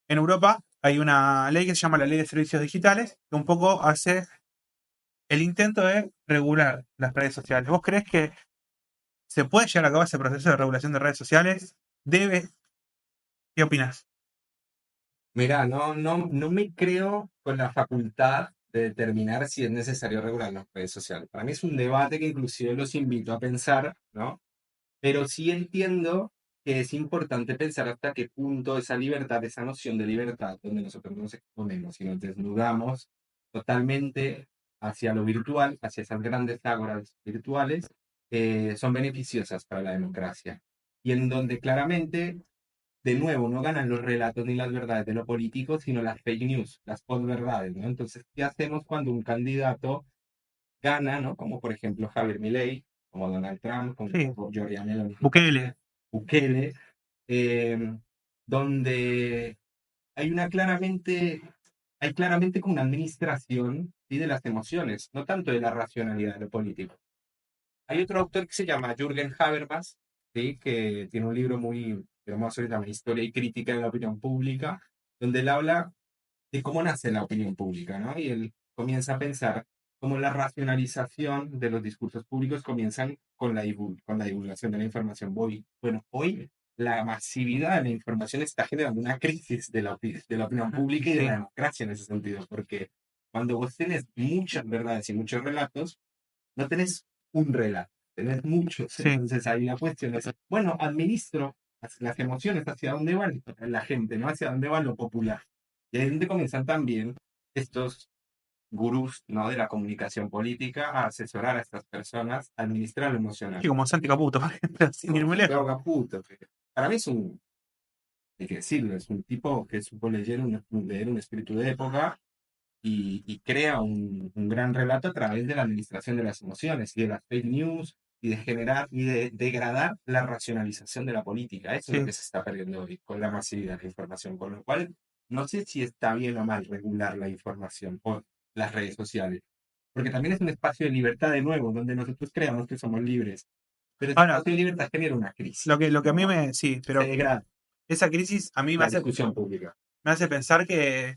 Europa, hay una ley que se llama la Ley de Servicios Digitales, que un poco hace el intento de regular las redes sociales. ¿Vos creés que se puede llevar a cabo ese proceso de regulación de redes sociales? ¿Qué opinás? Mira, no me creo con la facultad de determinar si es necesario regular las redes sociales. Para mí es un debate que inclusive los invito a pensar, ¿no? Pero sí entiendo que es importante pensar hasta qué punto esa libertad, esa noción de libertad, donde nosotros nos exponemos y nos desnudamos totalmente hacia lo virtual, hacia esas grandes ágoras virtuales, son beneficiosas para la democracia. Y en donde claramente, de nuevo, no ganan los relatos ni las verdades de lo político, sino las fake news, las posverdades, ¿no? Entonces, ¿qué hacemos cuando un candidato gana, ¿no? Como por ejemplo Javier Milei, como Donald Trump, como Giorgia Meloni. Bukele, donde hay claramente como una administración, ¿sí?, de las emociones, no tanto de la racionalidad de lo político. Hay otro autor que se llama Jürgen Habermas, ¿sí?, que tiene un libro muy llamamos ahorita Historia y Crítica de la Opinión Pública, donde él habla de cómo nace la opinión pública, ¿no? Y él comienza a pensar cómo la racionalización de los discursos públicos comienzan con la divulgación de la información. Bueno, hoy la masividad de la información está generando una crisis de la opinión pública y de la democracia en ese sentido, porque cuando vos tenés muchas verdades y muchos relatos, no tenés un relato, tenés muchos. Entonces ahí la cuestión es, bueno, administro las emociones hacia dónde va la gente, no hacia dónde va lo popular. Y ahí es donde comienzan también estos gurús, ¿no?, de la comunicación política a asesorar a estas personas a administrar lo emocional. Sí, como Santi Caputo, por ejemplo, sin ir muy lejos. Caputo, que para mí hay que decirlo, es un tipo que supo leer un espíritu de época y crea un gran relato a través de la administración de las emociones y de las fake news y de generar y de degradar la racionalización de la política. Eso es lo que se está perdiendo hoy con la masividad de la información, con lo cual no sé si está bien o mal regular la información por las redes sociales, porque también es un espacio de libertad de nuevo, donde nosotros creamos que somos libres, pero ese espacio de libertad genera una crisis. Lo que a mí pero se degrada. Esa crisis a mí me discusión pública. Me hace pensar que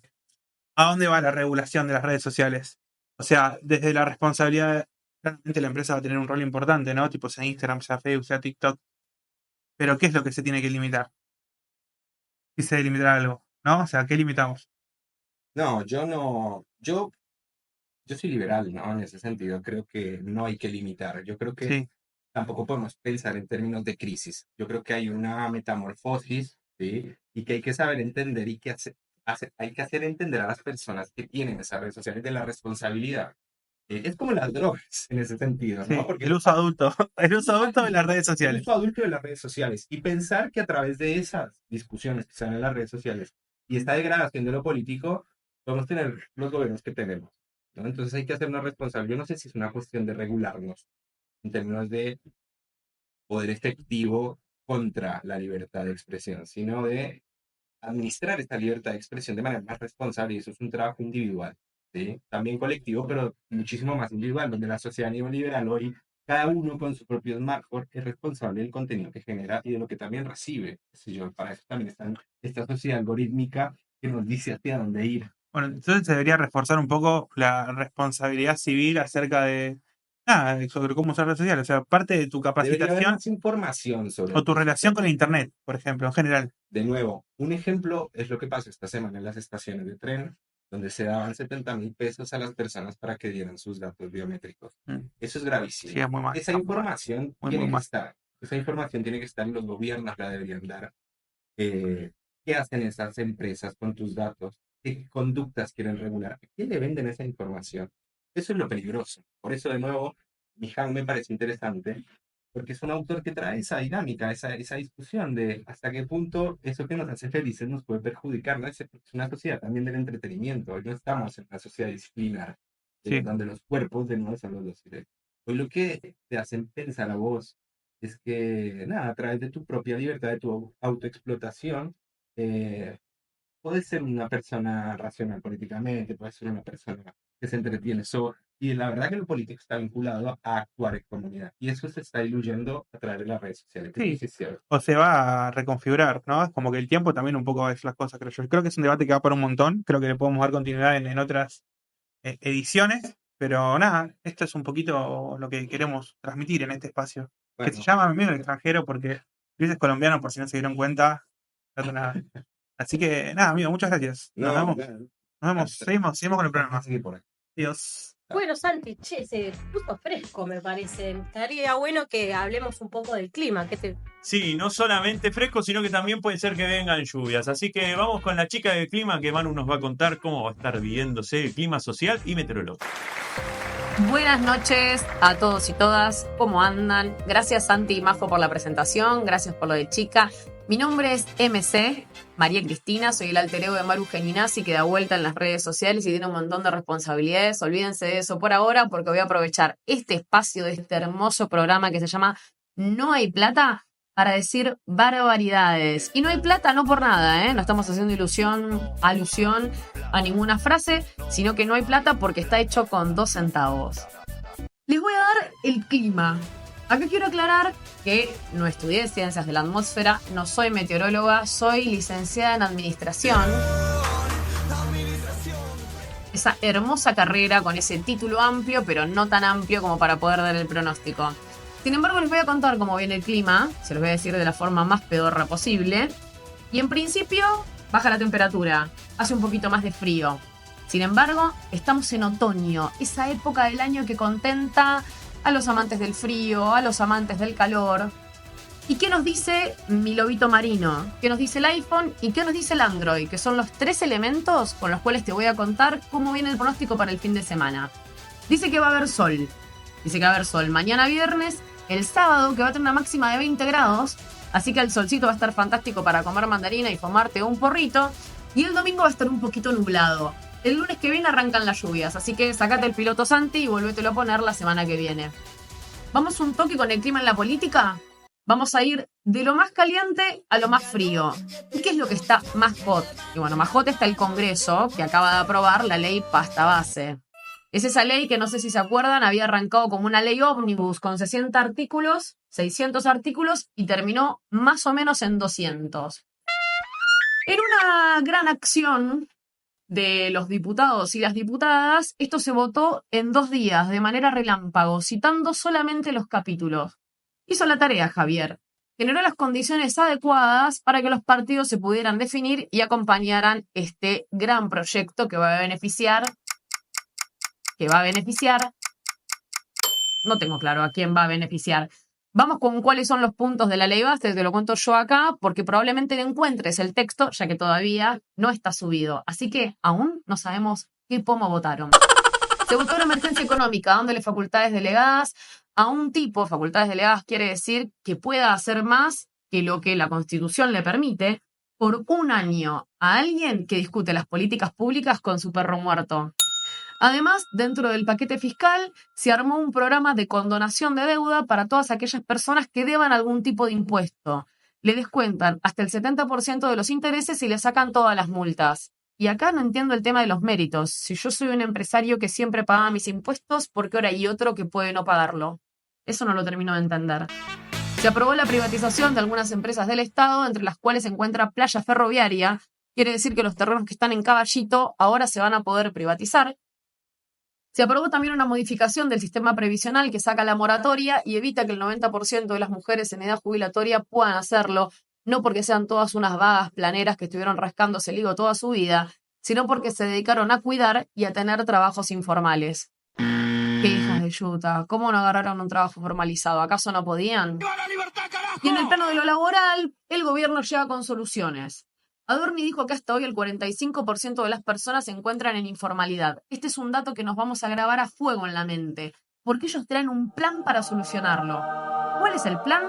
¿a dónde va la regulación de las redes sociales? O sea, desde la responsabilidad, claramente la empresa va a tener un rol importante, ¿no? Tipo sea Instagram, sea Facebook, sea TikTok, pero ¿qué es lo que se tiene que limitar? Si se debe limitar algo, ¿no? O sea, ¿qué limitamos? No, yo soy liberal, ¿no? En ese sentido, creo que no hay que limitar. Yo creo que tampoco podemos pensar en términos de crisis. Yo creo que hay una metamorfosis, ¿sí? Y que hay que saber entender y que hay que hacer entender a las personas que tienen esas redes sociales de la responsabilidad. Es como las drogas en ese sentido, ¿no? Porque el uso adulto de las redes sociales. El uso adulto de las redes sociales. Y pensar que a través de esas discusiones que se dan en las redes sociales y esta degradación de lo político, podemos tener los gobiernos que tenemos, ¿no? Entonces hay que hacernos responsables. Yo no sé si es una cuestión de regularnos en términos de poder efectivo contra la libertad de expresión, sino de administrar esta libertad de expresión de manera más responsable, y eso es un trabajo individual, ¿sí? También colectivo, pero muchísimo más individual, donde la sociedad neoliberal hoy, cada uno con su propio smartphone es responsable del contenido que genera y de lo que también recibe. Para eso también está esta sociedad algorítmica que nos dice hacia dónde ir. Bueno, entonces se debería reforzar un poco la responsabilidad civil acerca de sobre cómo usar redes sociales. O sea, parte de tu capacitación. Debería haber más información sobre o tu relación con el internet, por ejemplo, en general. De nuevo, un ejemplo es lo que pasó esta semana en las estaciones de tren, donde se daban 70,000 pesos a las personas para que dieran sus datos biométricos. Eso es gravísimo. Sí, es muy mal. Esa información tiene que estar. Esa información tiene que estar y los gobiernos la deberían dar. ¿Qué hacen esas empresas con tus datos? ¿Qué conductas quieren regular? ¿A quién le venden esa información? Eso es lo peligroso. Por eso, de nuevo, Mijan me parece interesante, porque es un autor que trae esa dinámica, esa discusión de hasta qué punto eso que nos hace felices nos puede perjudicar, ¿no? Es una sociedad también del entretenimiento. Hoy no estamos en una sociedad disciplinar, donde los cuerpos de nuevo son los dóciles. Hoy lo que te hacen pensar a vos es que, a través de tu propia libertad, de tu autoexplotación, puedes ser una persona racional políticamente, puedes ser una persona que se entretiene solo. Y la verdad que lo político está vinculado a actuar en comunidad. Y eso se está diluyendo a través de las redes sociales. Sí, o se va a reconfigurar, ¿no? Es como que el tiempo también un poco va a decir las cosas, creo yo. Creo que es un debate que va para un montón. Creo que le podemos dar continuidad en otras ediciones. Pero esto es un poquito lo que queremos transmitir en este espacio. Bueno. Que se llama Amigo del Extranjero porque Luis es colombiano, por si no se dieron cuenta. Así que amigo, muchas gracias. Nos vemos. Seguimos con el programa. Adiós. Bueno, Santi, se puso fresco, me parece. Estaría bueno que hablemos un poco del clima. Sí, no solamente fresco, sino que también puede ser que vengan lluvias. Así que vamos con la chica del clima, que Manu nos va a contar cómo va a estar viviéndose el clima social y meteorológico. Buenas noches a todos y todas, ¿cómo andan? Gracias Santi y Majo por la presentación, gracias por lo de chica. Mi nombre es MC, María Cristina, soy el alter ego de Maru Geninazzi, que da vuelta en las redes sociales y tiene un montón de responsabilidades. Olvídense de eso por ahora porque voy a aprovechar este espacio de este hermoso programa que se llama No hay plata para decir barbaridades. Y no hay plata no por nada, no estamos haciendo alusión a ninguna frase, sino que no hay plata porque está hecho con 2 centavos. Les voy a dar el clima. Acá quiero aclarar que no estudié ciencias de la atmósfera, no soy meteoróloga, soy licenciada en administración. Esa hermosa carrera con ese título amplio, pero no tan amplio como para poder dar el pronóstico. Sin embargo, les voy a contar cómo viene el clima, se los voy a decir de la forma más pedorra posible. Y en principio, baja la temperatura, hace un poquito más de frío. Sin embargo, estamos en otoño, esa época del año que contenta a los amantes del frío, a los amantes del calor. ¿Y qué nos dice mi lobito marino? ¿Qué nos dice el iPhone? ¿Y qué nos dice el Android? Que son los 3 elementos con los cuales te voy a contar cómo viene el pronóstico para el fin de semana. Dice que va a haber sol. Dice que va a haber sol mañana viernes, el sábado que va a tener una máxima de 20 grados. Así que el solcito va a estar fantástico para comer mandarina y fumarte un porrito. Y el domingo va a estar un poquito nublado. El lunes que viene arrancan las lluvias, así que sacate el piloto Santi y volvételo a poner la semana que viene. ¿Vamos un toque con el clima en la política? Vamos a ir de lo más caliente a lo más frío. ¿Y qué es lo que está más hot? Y bueno, más hot está el Congreso, que acaba de aprobar la ley pasta base. Es esa ley que, no sé si se acuerdan, había arrancado como una ley ómnibus con 600 artículos y terminó más o menos en 200. En una gran acción de los diputados y las diputadas, esto se votó en 2 días, de manera relámpago, citando solamente los capítulos. Hizo la tarea, Javier. Generó las condiciones adecuadas para que los partidos se pudieran definir y acompañaran este gran proyecto que va a beneficiar. No tengo claro a quién va a beneficiar. Vamos con cuáles son los puntos de la ley base, te lo cuento yo acá, porque probablemente encuentres el texto, ya que todavía no está subido. Así que aún no sabemos qué pomo votaron. Se votó una emergencia económica, dándole facultades delegadas a un tipo. Facultades delegadas quiere decir que pueda hacer más que lo que la Constitución le permite por 1 año a alguien que discute las políticas públicas con su perro muerto. Además, dentro del paquete fiscal, se armó un programa de condonación de deuda para todas aquellas personas que deban algún tipo de impuesto. Le descuentan hasta el 70% de los intereses y le sacan todas las multas. Y acá no entiendo el tema de los méritos. Si yo soy un empresario que siempre paga mis impuestos, ¿por qué ahora hay otro que puede no pagarlo? Eso no lo termino de entender. Se aprobó la privatización de algunas empresas del Estado, entre las cuales se encuentra Playa Ferroviaria. Quiere decir que los terrenos que están en Caballito ahora se van a poder privatizar. Se aprobó también una modificación del sistema previsional que saca la moratoria y evita que el 90% de las mujeres en edad jubilatoria puedan hacerlo, no porque sean todas unas vagas planeras que estuvieron rascándose el higo toda su vida, sino porque se dedicaron a cuidar y a tener trabajos informales. ¡Qué hijos de yuta! ¿Cómo no agarraron un trabajo formalizado? ¿Acaso no podían? Y en el plano de lo laboral, el gobierno llega con soluciones. Adorni dijo que hasta hoy el 45% de las personas se encuentran en informalidad. Este es un dato que nos vamos a grabar a fuego en la mente, porque ellos traen un plan para solucionarlo. ¿Cuál es el plan?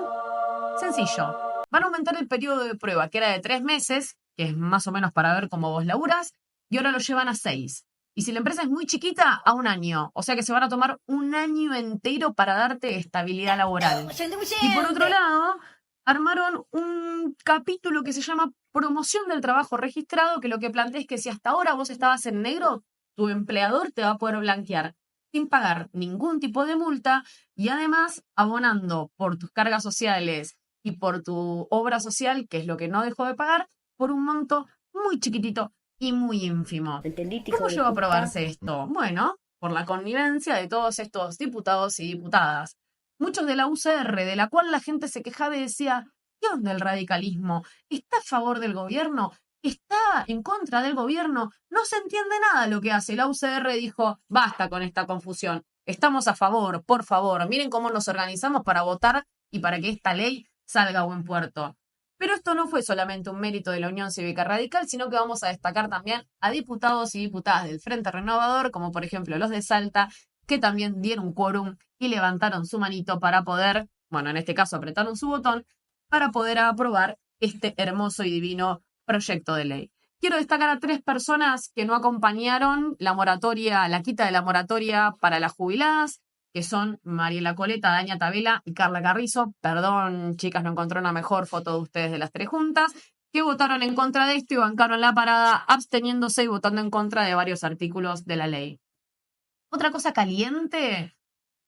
Sencillo. Van a aumentar el periodo de prueba, que era de 3 meses, que es más o menos para ver cómo vos laburás, y ahora lo llevan a 6. Y si la empresa es muy chiquita, a 1 año. O sea que se van a tomar 1 año entero para darte estabilidad laboral. Y por otro lado, armaron un capítulo que se llama Promoción del Trabajo Registrado, que lo que plantea es que si hasta ahora vos estabas en negro, tu empleador te va a poder blanquear sin pagar ningún tipo de multa y además abonando por tus cargas sociales y por tu obra social, que es lo que no dejó de pagar, por un monto muy chiquitito y muy ínfimo. ¿Cómo llegó a aprobarse esto? Bueno, por la connivencia de todos estos diputados y diputadas. Muchos de la UCR, de la cual la gente se quejaba y decía, ¿qué onda el radicalismo? ¿Está a favor del gobierno? ¿Está en contra del gobierno? No se entiende nada lo que hace. La UCR dijo, basta con esta confusión. Estamos a favor, por favor. Miren cómo nos organizamos para votar y para que esta ley salga a buen puerto. Pero esto no fue solamente un mérito de la Unión Cívica Radical, sino que vamos a destacar también a diputados y diputadas del Frente Renovador, como por ejemplo los de Salta, que también dieron quórum y levantaron su manito para poder, bueno, en este caso apretaron su botón, para poder aprobar este hermoso y divino proyecto de ley. Quiero destacar a 3 personas que no acompañaron la moratoria, la quita de la moratoria para las jubiladas, que son Mariela Coleta, Daña Tabela y Carla Carrizo. Perdón, chicas, no encontré una mejor foto de ustedes de las 3 juntas, que votaron en contra de esto y bancaron la parada absteniéndose y votando en contra de varios artículos de la ley. Otra cosa caliente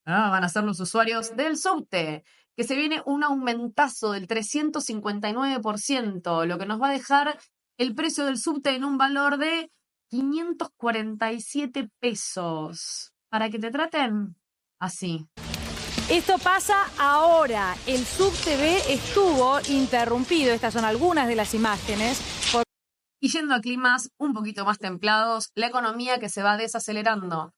van a ser los usuarios del subte, que se viene un aumentazo del 359%, lo que nos va a dejar el precio del subte en un valor de 547 pesos. Para que te traten así. Esto pasa ahora. El subte B estuvo interrumpido. Estas son algunas de las imágenes. Y yendo a climas un poquito más templados, la economía que se va desacelerando.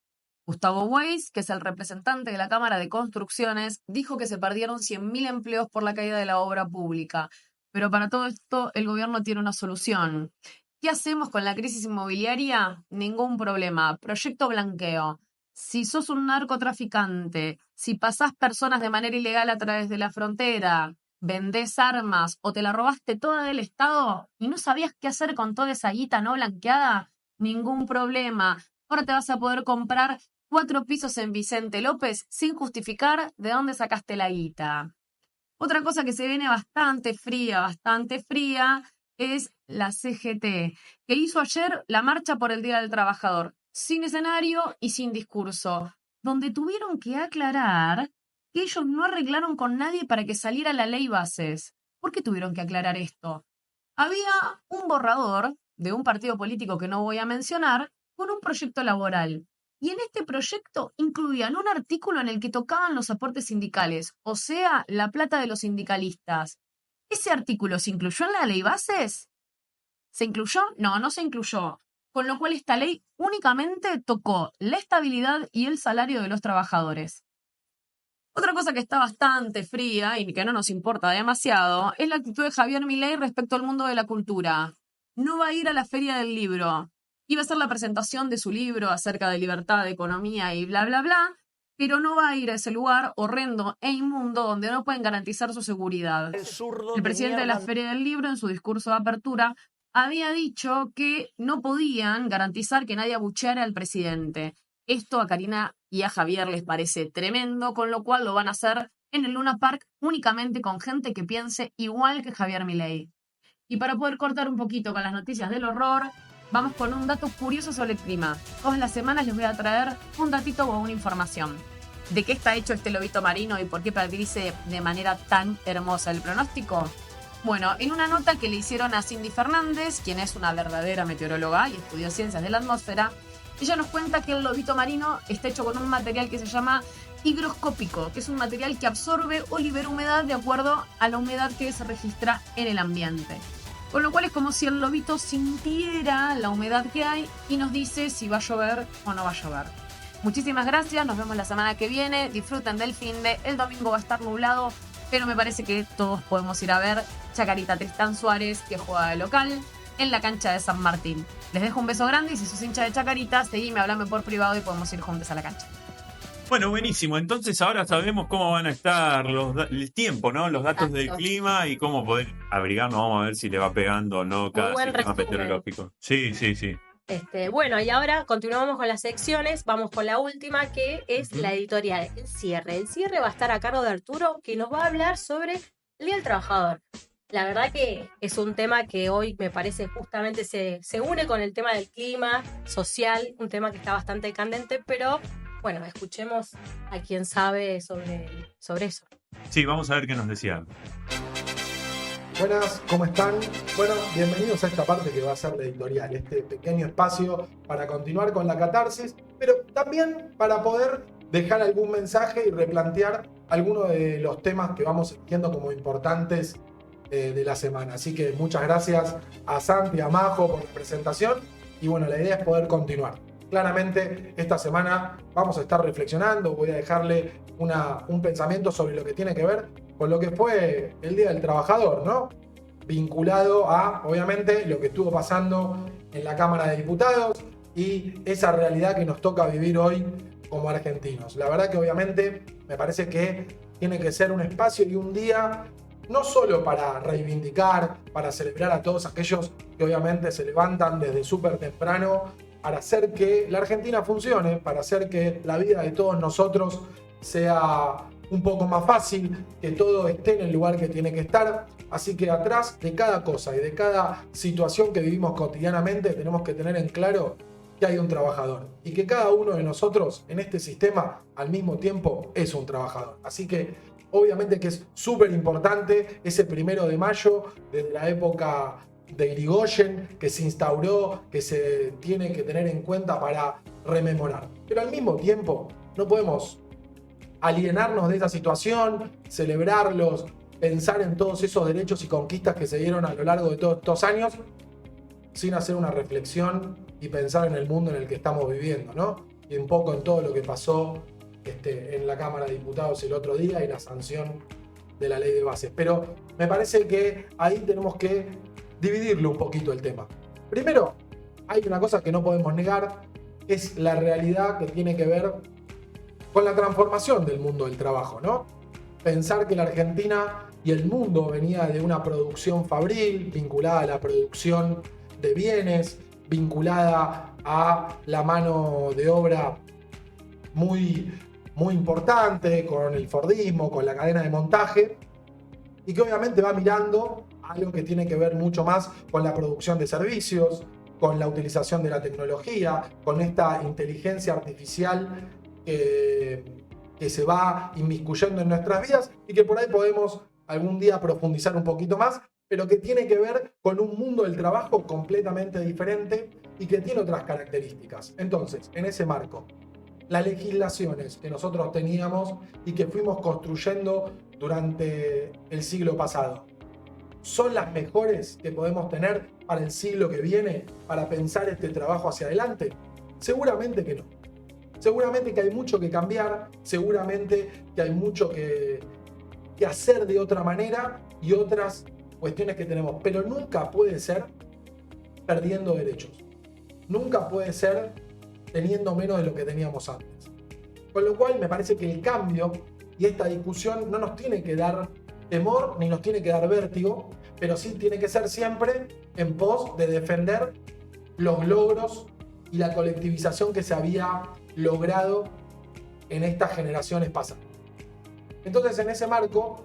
Gustavo Weiss, que es el representante de la Cámara de Construcciones, dijo que se perdieron 100.000 empleos por la caída de la obra pública. Pero para todo esto, el gobierno tiene una solución. ¿Qué hacemos con la crisis inmobiliaria? Ningún problema. Proyecto blanqueo. Si sos un narcotraficante, si pasás personas de manera ilegal a través de la frontera, vendés armas o te la robaste toda del Estado y no sabías qué hacer con toda esa guita no blanqueada, ningún problema. Ahora te vas a poder comprar 4 pisos en Vicente López sin justificar de dónde sacaste la guita. Otra cosa que se viene bastante fría, es la CGT, que hizo ayer la marcha por el Día del Trabajador, sin escenario y sin discurso, donde tuvieron que aclarar que ellos no arreglaron con nadie para que saliera la ley bases. ¿Por qué tuvieron que aclarar esto? Había un borrador de un partido político que no voy a mencionar con un proyecto laboral. Y en este proyecto incluían un artículo en el que tocaban los aportes sindicales, o sea, la plata de los sindicalistas. ¿Ese artículo se incluyó en la ley bases? ¿Se incluyó? No, no se incluyó. Con lo cual esta ley únicamente tocó la estabilidad y el salario de los trabajadores. Otra cosa que está bastante fría y que no nos importa demasiado es la actitud de Javier Milei respecto al mundo de la cultura. No va a ir a la Feria del Libro. Iba a hacer la presentación de su libro acerca de libertad, de economía y bla, bla, bla, pero no va a ir a ese lugar horrendo e inmundo donde no pueden garantizar su seguridad. El presidente de la Feria del Libro, en su discurso de apertura, había dicho que no podían garantizar que nadie abucheara al presidente. Esto a Karina y a Javier les parece tremendo, con lo cual lo van a hacer en el Luna Park únicamente con gente que piense igual que Javier Milei. Y para poder cortar un poquito con las noticias del horror, vamos con un dato curioso sobre el clima. Todas las semanas les voy a traer un datito o una información. ¿De qué está hecho este lobito marino y por qué predice de manera tan hermosa el pronóstico? Bueno, en una nota que le hicieron a Cindy Fernández, quien es una verdadera meteoróloga y estudió ciencias de la atmósfera, ella nos cuenta que el lobito marino está hecho con un material que se llama higroscópico, que es un material que absorbe o libera humedad de acuerdo a la humedad que se registra en el ambiente. Con lo cual es como si el lobito sintiera la humedad que hay y nos dice si va a llover o no va a llover. Muchísimas gracias, nos vemos la semana que viene, disfruten del finde, el domingo va a estar nublado, pero me parece que todos podemos ir a ver Chacarita Tristán Suárez, que juega de local en la cancha de San Martín. Les dejo un beso grande y si sos hincha de Chacarita, seguime, hablame por privado y podemos ir juntos a la cancha. Bueno, buenísimo. Entonces ahora sabemos cómo van a estar el tiempo, ¿no? Los datos del clima y cómo poder abrigarnos. Vamos a ver si le va pegando o no cada sistema meteorológico. Sí. Bueno, y ahora continuamos con las secciones. Vamos con la última, que es la editorial, el cierre. El cierre va a estar a cargo de Arturo, que nos va a hablar sobre el Día del Trabajador. La verdad que es un tema que hoy me parece justamente se une con el tema del clima social, un tema que está bastante candente, pero bueno, escuchemos a quien sabe sobre eso. Sí, vamos a ver qué nos decía. Buenas, ¿cómo están? Bueno, bienvenidos a esta parte que va a ser la editorial, este pequeño espacio para continuar con la catarsis, pero también para poder dejar algún mensaje y replantear algunos de los temas que vamos viendo como importantes de la semana. Así que muchas gracias a Santi y a Majo por la presentación y bueno, la idea es poder continuar. Claramente esta semana vamos a estar reflexionando, voy a dejarle un pensamiento sobre lo que tiene que ver con lo que fue el Día del Trabajador, ¿no? Vinculado a, obviamente, lo que estuvo pasando en la Cámara de Diputados y esa realidad que nos toca vivir hoy como argentinos. La verdad que obviamente me parece que tiene que ser un espacio y un día no solo para reivindicar, para celebrar a todos aquellos que obviamente se levantan desde súper temprano para hacer que la Argentina funcione, para hacer que la vida de todos nosotros sea un poco más fácil, que todo esté en el lugar que tiene que estar. Así que atrás de cada cosa y de cada situación que vivimos cotidianamente tenemos que tener en claro que hay un trabajador y que cada uno de nosotros en este sistema al mismo tiempo es un trabajador. Así que obviamente que es súper importante ese 1 de mayo, desde la época de Irigoyen, que se instauró, que se tiene que tener en cuenta para rememorar. Pero al mismo tiempo no podemos alienarnos de esa situación, celebrarlos, pensar en todos esos derechos y conquistas que se dieron a lo largo de todos estos años, sin hacer una reflexión y pensar en el mundo en el que estamos viviendo, ¿no? Y un poco en todo lo que pasó en la Cámara de Diputados el otro día y la sanción de la ley de bases. Pero me parece que ahí tenemos que dividirlo un poquito el tema. Primero, hay una cosa que no podemos negar, es la realidad que tiene que ver con la transformación del mundo del trabajo, ¿no? Pensar que la Argentina y el mundo venía de una producción fabril, vinculada a la producción de bienes, vinculada a la mano de obra muy importante, con el Fordismo, con la cadena de montaje, y que obviamente va mirando algo que tiene que ver mucho más con la producción de servicios, con la utilización de la tecnología, con esta inteligencia artificial que se va inmiscuyendo en nuestras vidas y que por ahí podemos algún día profundizar un poquito más, pero que tiene que ver con un mundo del trabajo completamente diferente y que tiene otras características. Entonces, en ese marco, las legislaciones que nosotros teníamos y que fuimos construyendo durante el siglo pasado, ¿son las mejores que podemos tener para el siglo que viene, para pensar este trabajo hacia adelante? Seguramente que no. Seguramente que hay mucho que cambiar, seguramente que hay mucho que hacer de otra manera y otras cuestiones que tenemos, pero nunca puede ser perdiendo derechos. Nunca puede ser teniendo menos de lo que teníamos antes. Con lo cual me parece que el cambio y esta discusión no nos tiene que dar temor ni nos tiene que dar vértigo, pero sí tiene que ser siempre en pos de defender los logros y la colectivización que se había logrado en estas generaciones pasadas. Entonces, en ese marco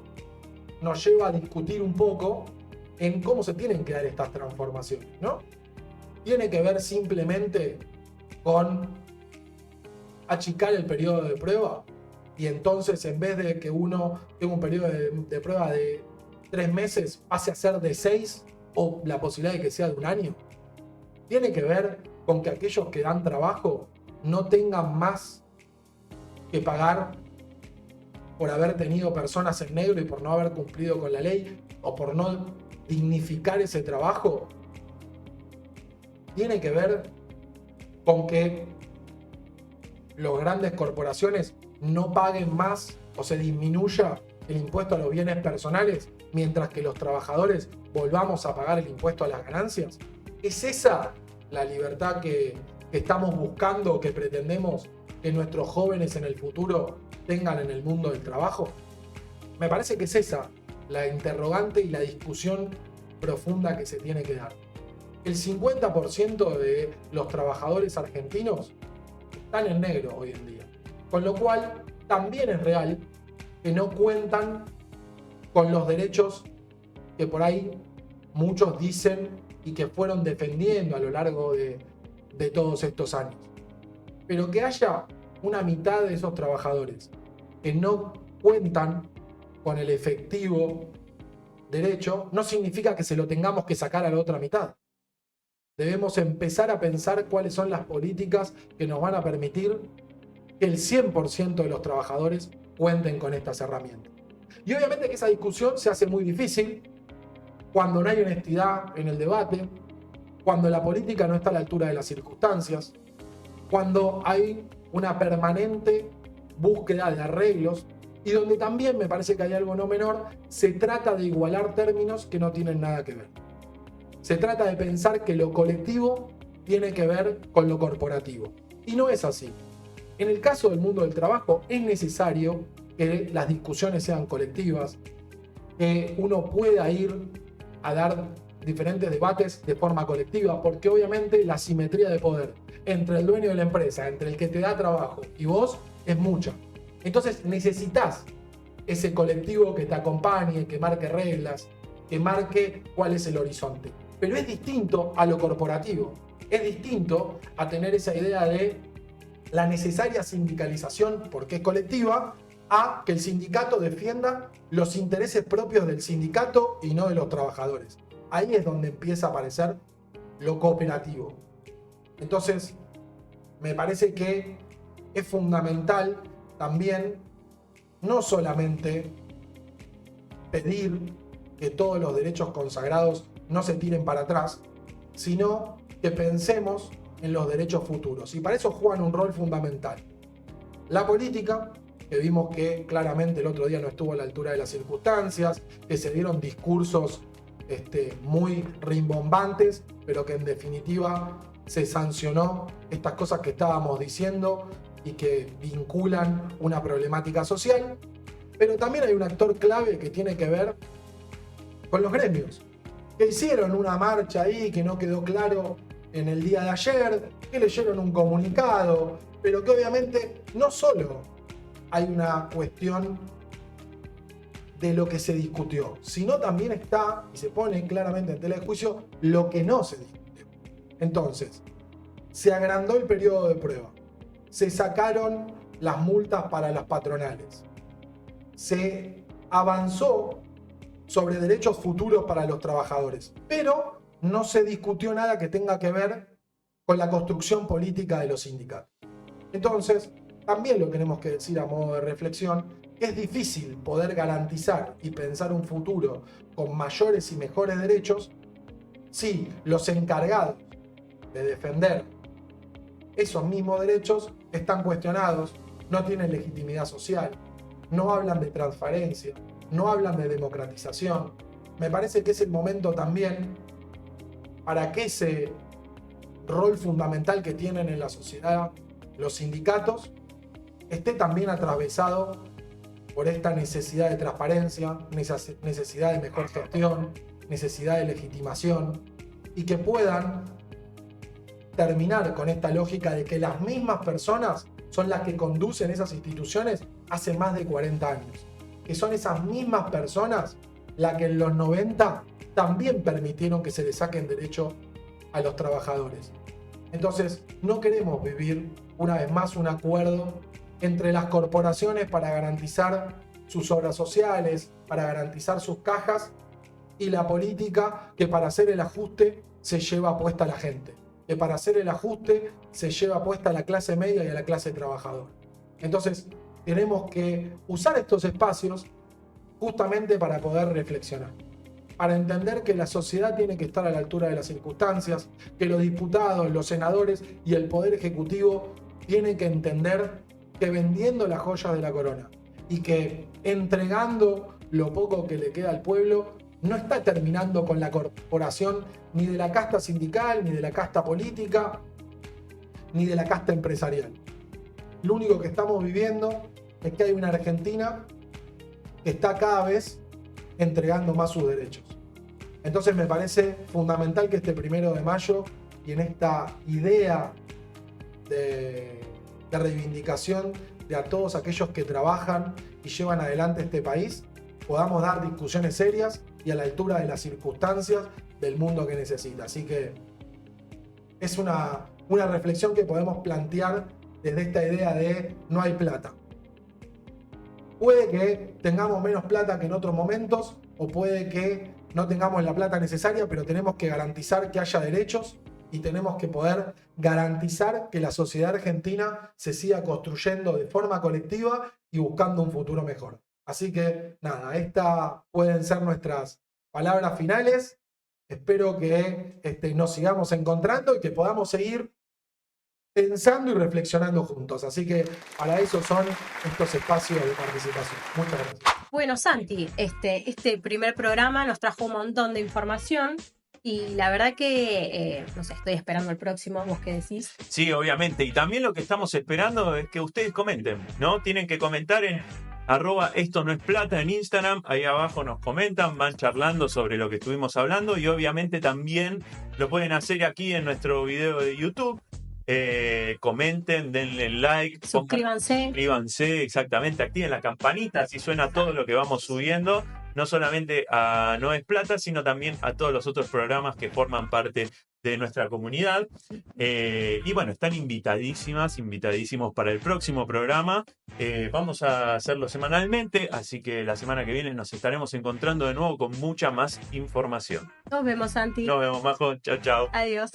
nos lleva a discutir un poco en cómo se tienen que dar estas transformaciones, ¿no? Tiene que ver simplemente con achicar el periodo de prueba y entonces en vez de que uno tenga un periodo de prueba de 3 meses pase a ser de 6 o la posibilidad de que sea de 1 año. Tiene que ver con que aquellos que dan trabajo no tengan más que pagar por haber tenido personas en negro y por no haber cumplido con la ley o por no dignificar ese trabajo. Tiene que ver con que las grandes corporaciones no paguen más o se disminuya el impuesto a los bienes personales mientras que los trabajadores volvamos a pagar el impuesto a las ganancias. ¿Es esa la libertad que estamos buscando, que pretendemos que nuestros jóvenes en el futuro tengan en el mundo del trabajo? Me parece que es esa la interrogante y la discusión profunda que se tiene que dar. El 50% de los trabajadores argentinos están en negro hoy en día, con lo cual también es real que no cuentan con los derechos que por ahí muchos dicen y que fueron defendiendo a lo largo de todos estos años. Pero que haya una mitad de esos trabajadores que no cuentan con el efectivo derecho, no significa que se lo tengamos que sacar a la otra mitad. Debemos empezar a pensar cuáles son las políticas que nos van a permitir que el 100% de los trabajadores cuenten con estas herramientas. Y obviamente que esa discusión se hace muy difícil cuando no hay honestidad en el debate, cuando la política no está a la altura de las circunstancias, cuando hay una permanente búsqueda de arreglos y donde también me parece que hay algo no menor, se trata de igualar términos que no tienen nada que ver. Se trata de pensar que lo colectivo tiene que ver con lo corporativo. Y no es así. En el caso del mundo del trabajo es necesario que las discusiones sean colectivas, que uno pueda ir a dar diferentes debates de forma colectiva, porque obviamente la simetría de poder entre el dueño de la empresa, entre el que te da trabajo y vos, es mucha. Entonces necesitas ese colectivo que te acompañe, que marque reglas, que marque cuál es el horizonte. Pero es distinto a lo corporativo. Es distinto a tener esa idea de la necesaria sindicalización, porque es colectiva, a que el sindicato defienda los intereses propios del sindicato y no de los trabajadores. Ahí es donde empieza a aparecer lo cooperativo. Entonces, me parece que es fundamental también no solamente pedir que todos los derechos consagrados no se tiren para atrás, sino que pensemos en los derechos futuros. Y para eso juegan un rol fundamental. La política, que vimos que claramente el otro día no estuvo a la altura de las circunstancias, que se dieron discursos muy rimbombantes, pero que en definitiva se sancionó estas cosas que estábamos diciendo y que vinculan una problemática social. Pero también hay un actor clave que tiene que ver con los gremios, que hicieron una marcha ahí que no quedó claro en el día de ayer, que leyeron un comunicado, pero que obviamente no solo hay una cuestión de lo que se discutió, sino también está, y se pone claramente en tela de juicio, lo que no se discutió. Entonces, se agrandó el periodo de prueba, se sacaron las multas para las patronales, se avanzó sobre derechos futuros para los trabajadores, pero no se discutió nada que tenga que ver con la construcción política de los sindicatos. Entonces, también lo tenemos que decir a modo de reflexión, que es difícil poder garantizar y pensar un futuro con mayores y mejores derechos si los encargados de defender esos mismos derechos están cuestionados, no tienen legitimidad social, no hablan de transparencia, no hablan de democratización. Me parece que es el momento también para que ese rol fundamental que tienen en la sociedad los sindicatos esté también atravesado por esta necesidad de transparencia, necesidad de mejor gestión, necesidad de legitimación, y que puedan terminar con esta lógica de que las mismas personas son las que conducen esas instituciones hace más de 40 años. Que son esas mismas personas las que en los 90 también permitieron que se le saquen derecho a los trabajadores. Entonces, no queremos vivir una vez más un acuerdo entre las corporaciones para garantizar sus obras sociales, para garantizar sus cajas, y la política que para hacer el ajuste se lleva puesta a la gente, que para hacer el ajuste se lleva puesta a la clase media y a la clase trabajadora. Entonces, tenemos que usar estos espacios justamente para poder reflexionar, para entender que la sociedad tiene que estar a la altura de las circunstancias, que los diputados, los senadores y el Poder Ejecutivo tienen que entender que vendiendo las joyas de la corona y que entregando lo poco que le queda al pueblo, no está terminando con la corporación ni de la casta sindical, ni de la casta política, ni de la casta empresarial. Lo único que estamos viviendo es que hay una Argentina que está cada vez entregando más sus derechos. Entonces me parece fundamental que este 1 de mayo y en esta idea de reivindicación de a todos aquellos que trabajan y llevan adelante este país, podamos dar discusiones serias y a la altura de las circunstancias del mundo que necesita. Así que es una reflexión que podemos plantear desde esta idea de no hay plata. Puede que tengamos menos plata que en otros momentos, o puede que no tengamos la plata necesaria, pero tenemos que garantizar que haya derechos y tenemos que poder garantizar que la sociedad argentina se siga construyendo de forma colectiva y buscando un futuro mejor. Así que nada, estas pueden ser nuestras palabras finales. Espero que nos sigamos encontrando y que podamos seguir pensando y reflexionando juntos. Así que para eso son estos espacios de participación. Muchas gracias. Bueno, Santi, este primer programa nos trajo un montón de información y la verdad que, no sé, estoy esperando el próximo. ¿Vos qué decís? Sí, obviamente. Y también lo que estamos esperando es que ustedes comenten, ¿no? Tienen que comentar en @esto-no-es-plata en Instagram. Ahí abajo nos comentan, van charlando sobre lo que estuvimos hablando y obviamente también lo pueden hacer aquí en nuestro video de YouTube. Comenten, denle like, suscríbanse, exactamente, activen la campanita, así suena todo lo que vamos subiendo, no solamente a No es Plata, sino también a todos los otros programas que forman parte de nuestra comunidad. Y bueno, están invitadísimos para el próximo programa. Vamos a hacerlo semanalmente, así que la semana que viene nos estaremos encontrando de nuevo con mucha más información. Nos vemos, Santi. Nos vemos, Majo. Chao, chao. Adiós.